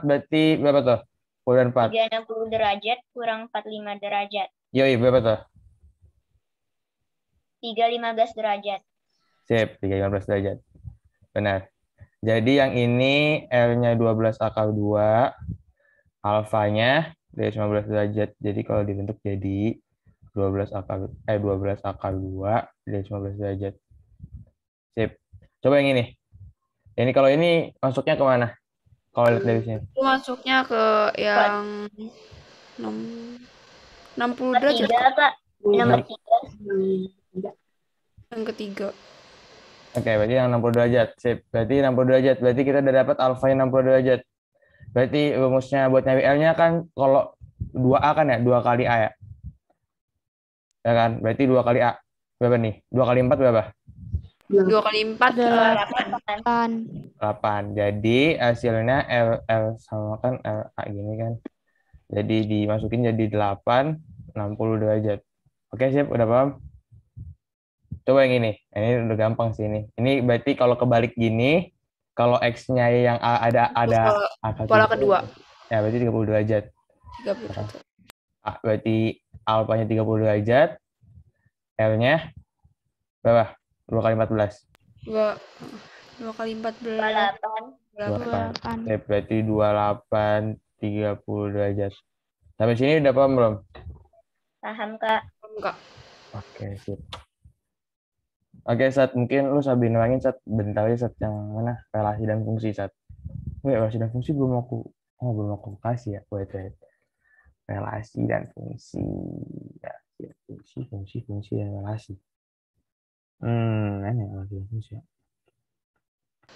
berarti berapa tuh? Kuadran 4. 360 derajat kurang 45 derajat. Yoi, berapa tuh? 315 derajat. Sip, 315 derajat. Benar. Jadi yang ini R-nya 12 akar 2, alfanya dari 15 derajat. Jadi kalau dibentuk jadi 12 akar 2 dari 15 derajat. Sip. Coba yang ini. Ini kalau ini masuknya kemana? Kalau lihat dari sini. Itu masuknya ke yang 60 derajat. 3 Kak. Nomor 3. Yang ketiga. Oke, berarti yang 60 derajat. Sip. Berarti 60 derajat. Berarti kita udah dapat alfanya 60 derajat. Berarti rumusnya buat nyari L-nya kan kalau 2A kan ya? 2 kali A ya? Ya kan? Berarti 2 kali A. Berapa nih? 2 kali 4 berapa? 2 kali 4 Adalah 8. 8. 8. Jadi hasilnya L sama kan LA gini kan. Jadi dimasukin jadi 8, 60 derajat. Oke, siap, udah paham? Coba yang ini. Ini udah gampang sih ini. Ini berarti kalau kebalik gini, kalau X-nya yang ada angka Pola 7, kedua. ya berarti 30 derajat. 30 derajat. Berarti alfanya 30 derajat, L-nya berapa? 2 kali 14. 2 kali 14. 28. 28. Berarti 28, 30 derajat. Sampai sini udah paham belum? Paham, Kak. Enggak. Oke, sip. Oke, Sat, mungkin lu sambil nulangin, Sat, bentar aja, Sat, yang mana? Relasi dan fungsi, Sat. Relasi dan fungsi belum aku kasih ya. Wait. Relasi dan fungsi. Ya, fungsi dan relasi. Ini relasi dan fungsi ya.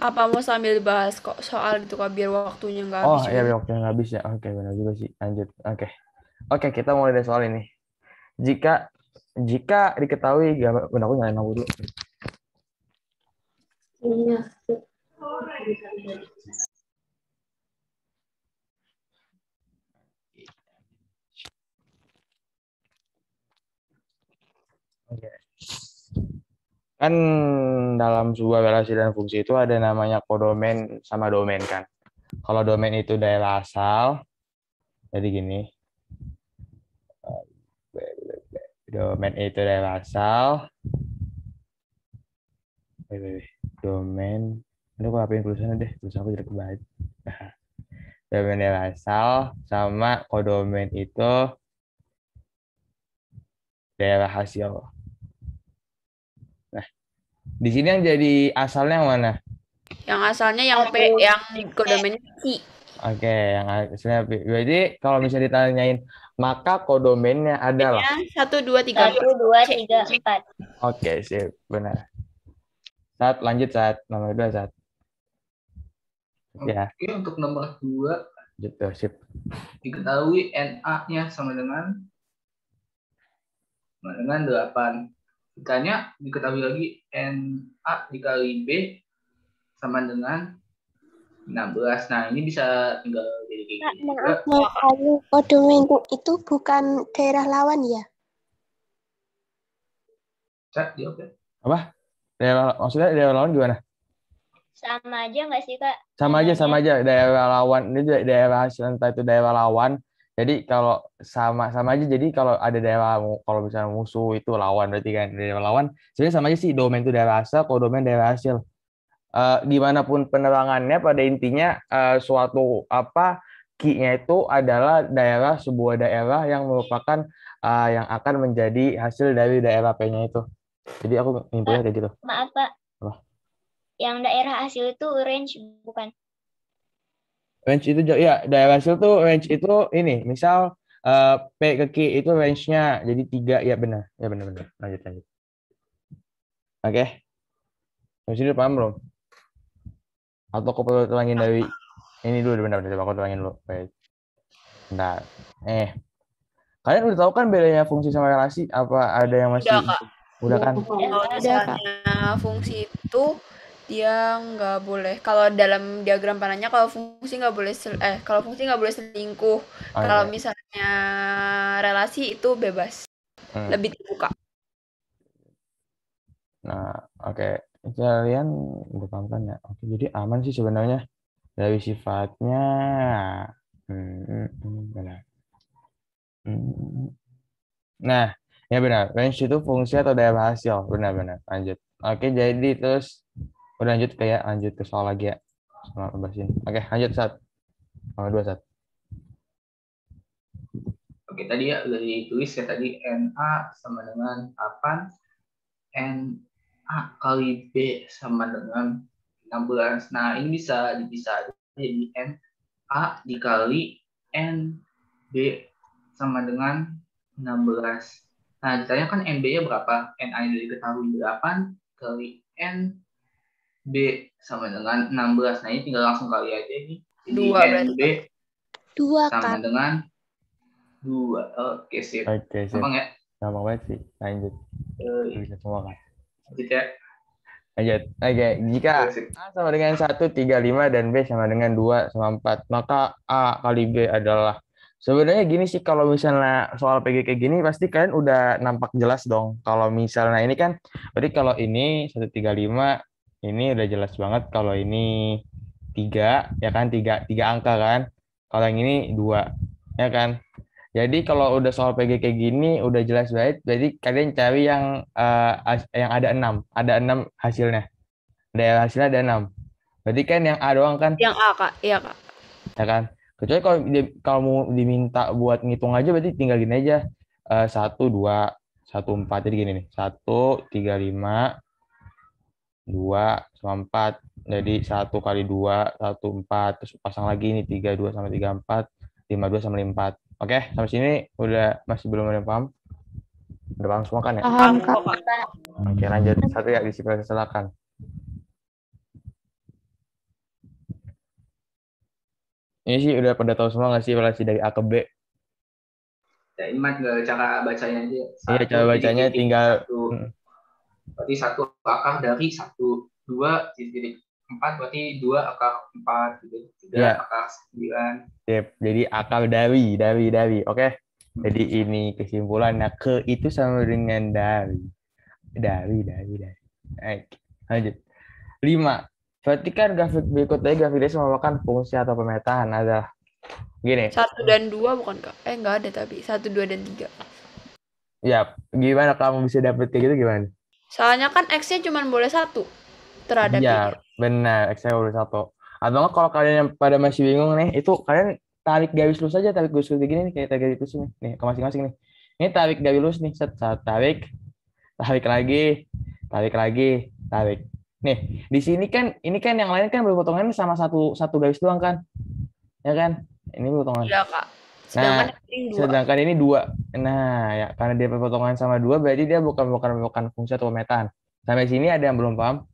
Apa mau sambil bahas kok soal gitu Kak, biar waktunya nggak Oh, habis iya, juga. waktunya nggak habis ya. Oke, benar juga sih. Lanjut. Oke, kita mulai dari soal ini. Jika diketahui, benar aku nyalain lampu dulu. Oke. Kan dalam sebuah relasi dan fungsi itu ada namanya kodomain sama domain kan. Kalau domain itu daerah asal, jadi gini. Domain itu daerah asal. Domain. Ini aku ngapain tulisannya deh. Tulisan aku jelek banget. Domain daerah asal sama kodomain itu daerah hasil. Nah, di sini yang jadi asalnya yang mana? Yang asalnya yang P, yang kodomennya Q. Oke, yang asalnya berarti kalau misalnya ditanyain maka kodomennya adalah 1, 2, 3, 1, 2, 3, 4. Oke, sip, benar. Lanjut nomor 2 Ya, Oke, untuk nomor 2 gitu, sip. diketahui NA-nya sama dengan 8. Jikanya diketahui lagi NA dikali B sama dengan 16. Nah, ini bisa tinggal jadi kayak Kak, gini maaf, juga. kodomen itu bukan daerah lawan ya? Cak, jawab ya. Apa? Maksudnya daerah lawan gimana? Sama aja nggak sih, Kak? Sama Namanya. aja daerah lawan ini daerah hasil entah itu daerah lawan. Jadi kalau sama aja, jadi kalau ada daerah, kalau misalnya musuh itu lawan, berarti kan daerah lawan sebenarnya sama aja sih. Domain itu daerah asal, kodomen daerah hasil. Gimana pun penerangannya, pada intinya suatu key-nya itu adalah sebuah daerah yang merupakan yang akan menjadi hasil dari daerah P-nya itu. Jadi aku nyimpulnya kayak gitu. Maaf, Pak. Apa? Yang daerah hasil itu range, bukan? Range itu ya, daerah hasil tuh range itu ini, misal P ke Q itu range-nya jadi 3, ya benar. Ya benar. Lanjut. Oke. Terus ini paham belum? Atau aku perlu terangin dari ini dulu, benar, coba aku terangin dulu. Baik. Bentar. Kalian udah tahu kan bedanya fungsi sama relasi? Apa ada yang masih? Udah, Kak. Udah kan? Kalau misalnya fungsi itu dia nggak boleh, kalau dalam diagram panahnya, kalau fungsi nggak boleh selingkuh. Kalau misalnya relasi itu bebas, lebih terbuka. Nah, oke. Kalian udah paham kan ya? Oke, jadi aman sih sebenarnya dari sifatnya. Benar. Nah, ya benar. Range itu fungsi atau daerah hasil. Benar. Lanjut. Oke, jadi terus udah lanjut ke soal lagi ya. Sama bebasin. Oke, lanjut nomor 2 Oke, tadi ya udah ditulis ya tadi NA sama dengan 8, NA kali B sama dengan 16. Nah, ini bisa dipisah jadi NA dikali NB sama dengan 16. Nah, ditanya kan NB-nya berapa? NA yang diketahui 8 kali NB sama dengan 16. Nah, ini tinggal langsung kali aja nih. Jadi 2 NB sama dengan 2. Oke, sip. Gampang ya? Gampang banget sih. Lanjut. Bisa semua kan? Lanjut ya. Lanjut. Oke, jika Sip. A sama dengan 1,35 dan B sama dengan 2,4, maka A kali B adalah. Sebenarnya gini sih, kalau misalnya soal PG kayak gini, pasti kalian udah nampak jelas dong. Kalau misalnya ini kan, berarti kalau ini 1,35, ini udah jelas banget. Kalau ini 3, ya kan, 3 angka kan. Kalau yang ini 2, ya kan. Jadi kalau udah soal PG kayak gini udah jelas banget. Jadi kalian cari yang ada 6 hasilnya. Hasilnya ada 6. Berarti kan yang A doang kan, Yang A, Kak. Iya, Kak. ya kan? Kecuali kalau mau diminta buat ngitung aja berarti tinggal gini aja. 1 2 1 4, jadi gini nih. 1 3 5 2 sama 4. Jadi 1 kali 2 1 4, terus pasang lagi ini 3 2 sama 3 4, 5 2 sama 5 4. Oke, sampai sini udah masih belum ada yang paham? Udah paham semua kan ya? Paham, Kak. Oke, lanjut. Satu ya, disiplin silakan. Ini sih udah pada tahu semua nggak sih relasi dari A ke B? Ya, ini mah tinggal cara bacanya aja. Iya, cara bacanya tinggal. Berarti 1 akar dari 1, 2 titik 4 berarti 2 akar 4 gitu. 3 akar 9. Yep. Jadi akar dari. Oke. Jadi ini kesimpulannya, ke itu sama dengan dari. Oke, lanjut. 5. Perhatikan grafik berikutnya, grafik ini merupakan fungsi atau pemetaan. Ada gini. 1 dan 2 bukan, Kak? Nggak ada tapi. 1, 2, dan 3. Ya, gimana kamu bisa dapet kayak gitu gimana? Soalnya kan X-nya cuma boleh 1 terhadap Iya, benar. X-nya boleh 1. Atau enggak kalau kalian yang pada masih bingung nih, itu kalian tarik garis lurus aja, tarik garis lurus begini nih, kayak tarik garis lurus nih. Nih, ke masing-masing nih. Ini tarik garis lurus nih, tarik lagi, tarik. Nih, di sini kan, ini kan yang lain kan berpotongan sama satu garis doang kan? Ya kan? Ini berpotongan. Iya, Kak. Sedangkan ini 2. Nah, ya karena dia berpotongan sama 2, berarti dia bukan fungsi atau pemetaan. Sampai sini ada yang belum paham?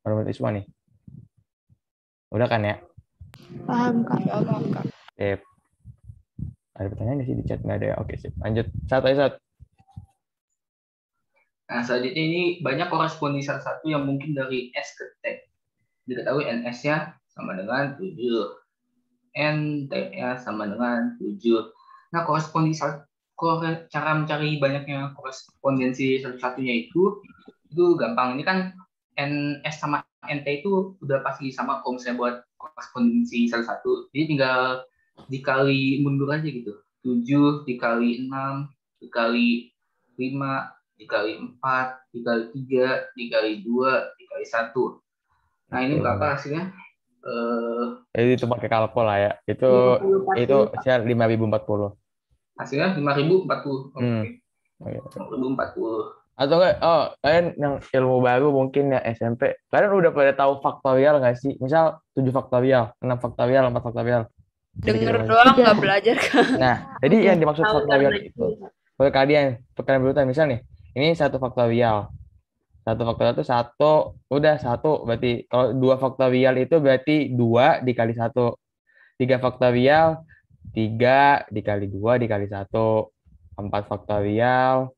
Belum semua nih. Udah kan ya? Paham, Kak. Paham, Kak. Sip. Ada pertanyaan nggak sih di chat? Nggak ada ya? Oke, sip. Lanjut. Satu. Nah, selanjutnya ini banyak korespondensi satu yang mungkin dari S ke T. Diketahui NS-nya sama dengan 7. NT-nya sama dengan 7. Nah, cara mencari banyaknya korespondensi satu-satunya itu gampang. Ini kan NS sama NT itu udah pasti sama kalau misalnya buat korespondensi satu. Jadi tinggal dikali mundur aja gitu. 7 dikali 6 dikali 5 dikali 4 dikali 3 dikali 2 dikali 1. Nah, ini berapa hasilnya? Itu pakai kalkul lah ya. Itu 5.040. Hasilnya 5.040. Oke. 5.040. Atau enggak, kalian yang ilmu baru mungkin ya SMP, kalian udah pada tahu faktorial nggak sih? Misal 7 faktorial, 6 faktorial, 4 faktorial. Denger doang, nggak belajar kan? Nah, jadi yang dimaksud faktorial itu, kalau kalian berurutan, misal nih, ini 1 faktorial. 1 faktorial itu 1, udah 1, berarti kalau 2 faktorial itu berarti 2 dikali 1. 3 faktorial, 3 dikali 2 dikali 1. 4 faktorial,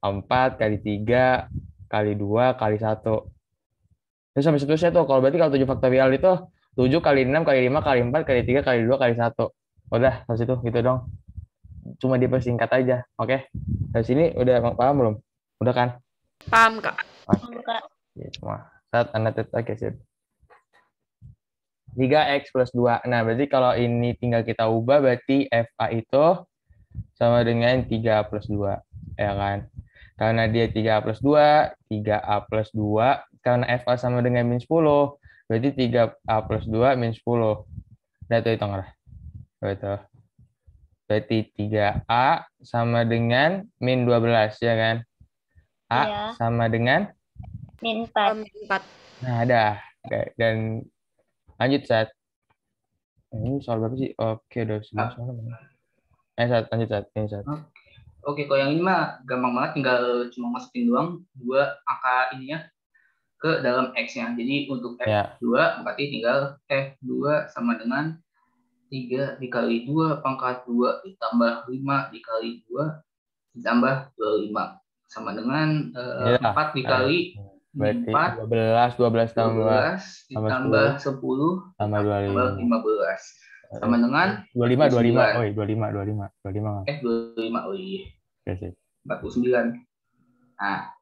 4 kali 3 kali 2 kali 1. Terus sampai seterusnya tuh. Kalau berarti kalau 7 faktorial itu 7 kali 6 kali 5 kali 4 kali 3 kali 2 kali 1. Udah, habis itu gitu dong. Cuma dipersingkat aja. Oke. Dari sini udah paham belum? Udah kan? Paham, Kak. Oke. Ya, semua. Saat annotate. Oke, sip. 3x plus 2. Nah, berarti kalau ini tinggal kita ubah, berarti FA itu sama dengan 3A plus 2. Ya kan? Karena dia 3A plus 2, 3A plus 2. Karena FA sama dengan min 10, berarti 3A plus 2 min 10. Udah tuh hitung lah. Betul. Berarti 3A sama dengan min 12, ya kan? A Iya. sama dengan? Min 4. Nah, ada. Dan lanjut, Sat. Ini soal berapa sih? Oke, udah semua soalnya. Sat, lanjut, Sat. Ini, Sat. Oke, kalau yang ini mah gampang banget, tinggal cuma masukin doang 2 angka ininya ke dalam X-nya. Jadi untuk F2 berarti tinggal F2 sama dengan 3 dikali 2 pangkat 2 ditambah 5 dikali 2 ditambah 25 sama dengan 4 dikali Berarti 4, 12 tambah 12 ditambah 10 tambah tambah 25. 15. Sama dengan 25. 49. Oh, 25. 25. 25. Oh iya. Oke, sip. 49. Nah,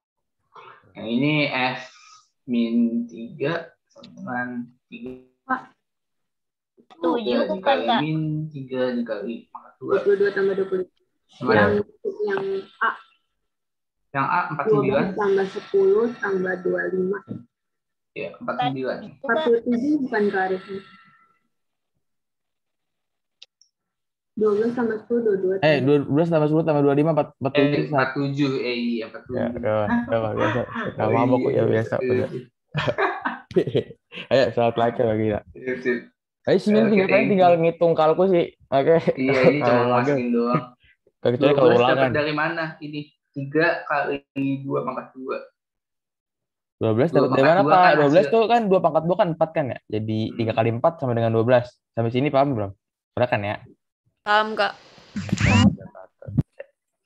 yang ini F min 3 sama dengan 3. 7 dikali kata. min 3 dikali pangkat 2. 22 tambah 20. Yang A. Yang A 49. 12 tambah 10 tambah 25. Ya, 49. 47 bukan garisnya. 12 tambah 10, 22. 12 tambah 10 tambah 25, 47. 47. Iya, 47. Ya, biasa. Gak mabok ya biasa. Ayo, selamat lagi lagi ya. Ayo sini tinggal ngitung kalku sih. Oke. Iya, ini cuma masukin doang. Kecuali kalau 12 ulangan. dapat dari mana? Ini 3 kali 2 pangkat 2. 12 dapat dari mana, Pak? 12 tuh kan 2 pangkat 2 kan 4 kan ya? Jadi 3 kali 4 sama dengan 12. Sampai sini paham belum? Udah kan ya? Paham, Kak.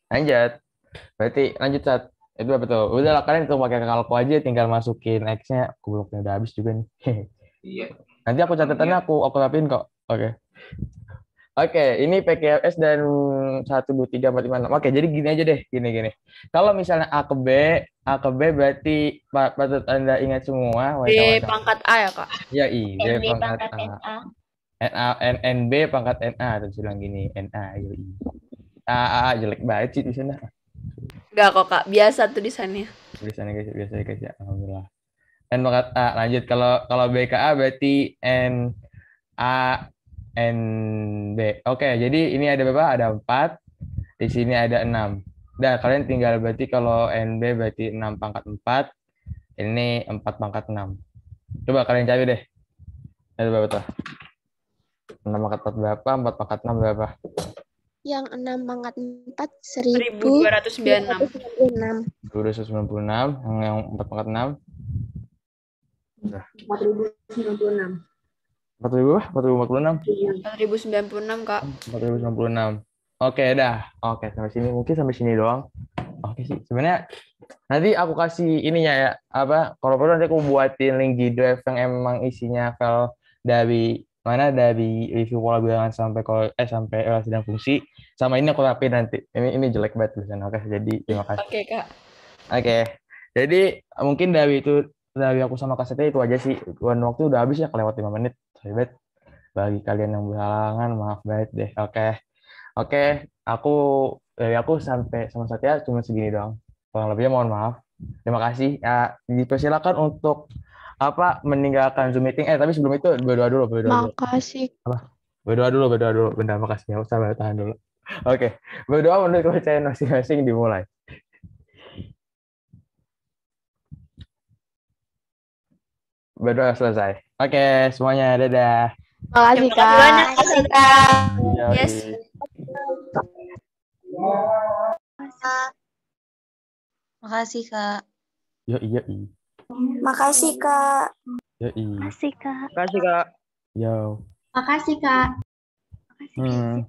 Lanjut. Berarti lanjut saat itu apa tuh? Udah lah, kalian tuh pakai kalku aja, tinggal masukin X-nya. Gobloknya udah habis juga nih. Iya. Nanti aku catatannya aku rapiin kok. Oke, ini PKFS dan 1, 2, 3, 4, 5, 6. Oke, jadi gini aja deh, gini. Kalau misalnya A ke B berarti patut Anda ingat semua. B pangkat A ya, Kak? Ya, B pangkat A. NB pangkat NA, terus bilang gini, NA, yoi. Jelek banget sih di sana. Enggak kok, Kak. Biasa tuh desainnya. Biasa guys ya, alhamdulillah. N pangkat A, lanjut. Kalau BKA berarti NA NB. Oke, jadi ini ada berapa? Ada 4. Di sini ada 6. Nah, kalian tinggal berarti kalau NB berarti 6 pangkat 4. Ini 4 pangkat 6. Coba kalian cari deh. Ada berapa tuh? 6 pangkat 4 berapa? 4 pangkat 6 berapa? Yang 6 pangkat 4, 1296. 1296. Yang 4 pangkat 6? 4096. 4046? 4096, Kak. 4096. Oke, dah. Oke, sampai sini. Mungkin sampai sini doang. Oke sih. Sebenarnya nanti aku kasih ininya ya. Kalau perlu nanti aku buatin link di drive yang emang isinya file dari mana, dari review pola bilangan sampai relasi dan fungsi. Sama ini aku rapiin nanti. Ini jelek banget tulisannya. Oke, jadi terima kasih. Oke, Kak. Oke. Jadi mungkin dari aku sama Kak Setia itu aja sih. Waktu udah habis ya, kelewat 5 menit. Sorry banget. Bagi kalian yang berhalangan, maaf banget deh. Oke. Dari aku sampai sama Satya cuma segini doang. Kurang lebihnya mohon maaf. Terima kasih. Ya, dipersilakan untuk meninggalkan Zoom meeting. Tapi sebelum itu berdoa dulu. Makasih. Berdoa dulu. Bentar, makasih. Ya, usah tahan dulu. Oke. Berdoa menurut kepercayaan masing-masing, dimulai. Berdoa selesai. Oke, semuanya dadah. Makasih, Kak. Yes. Makasih, Kak. Iya. Makasih, Kak. Yoi. Makasih, Kak. Makasih, Kak. Yo. Makasih, Kak. Hmm.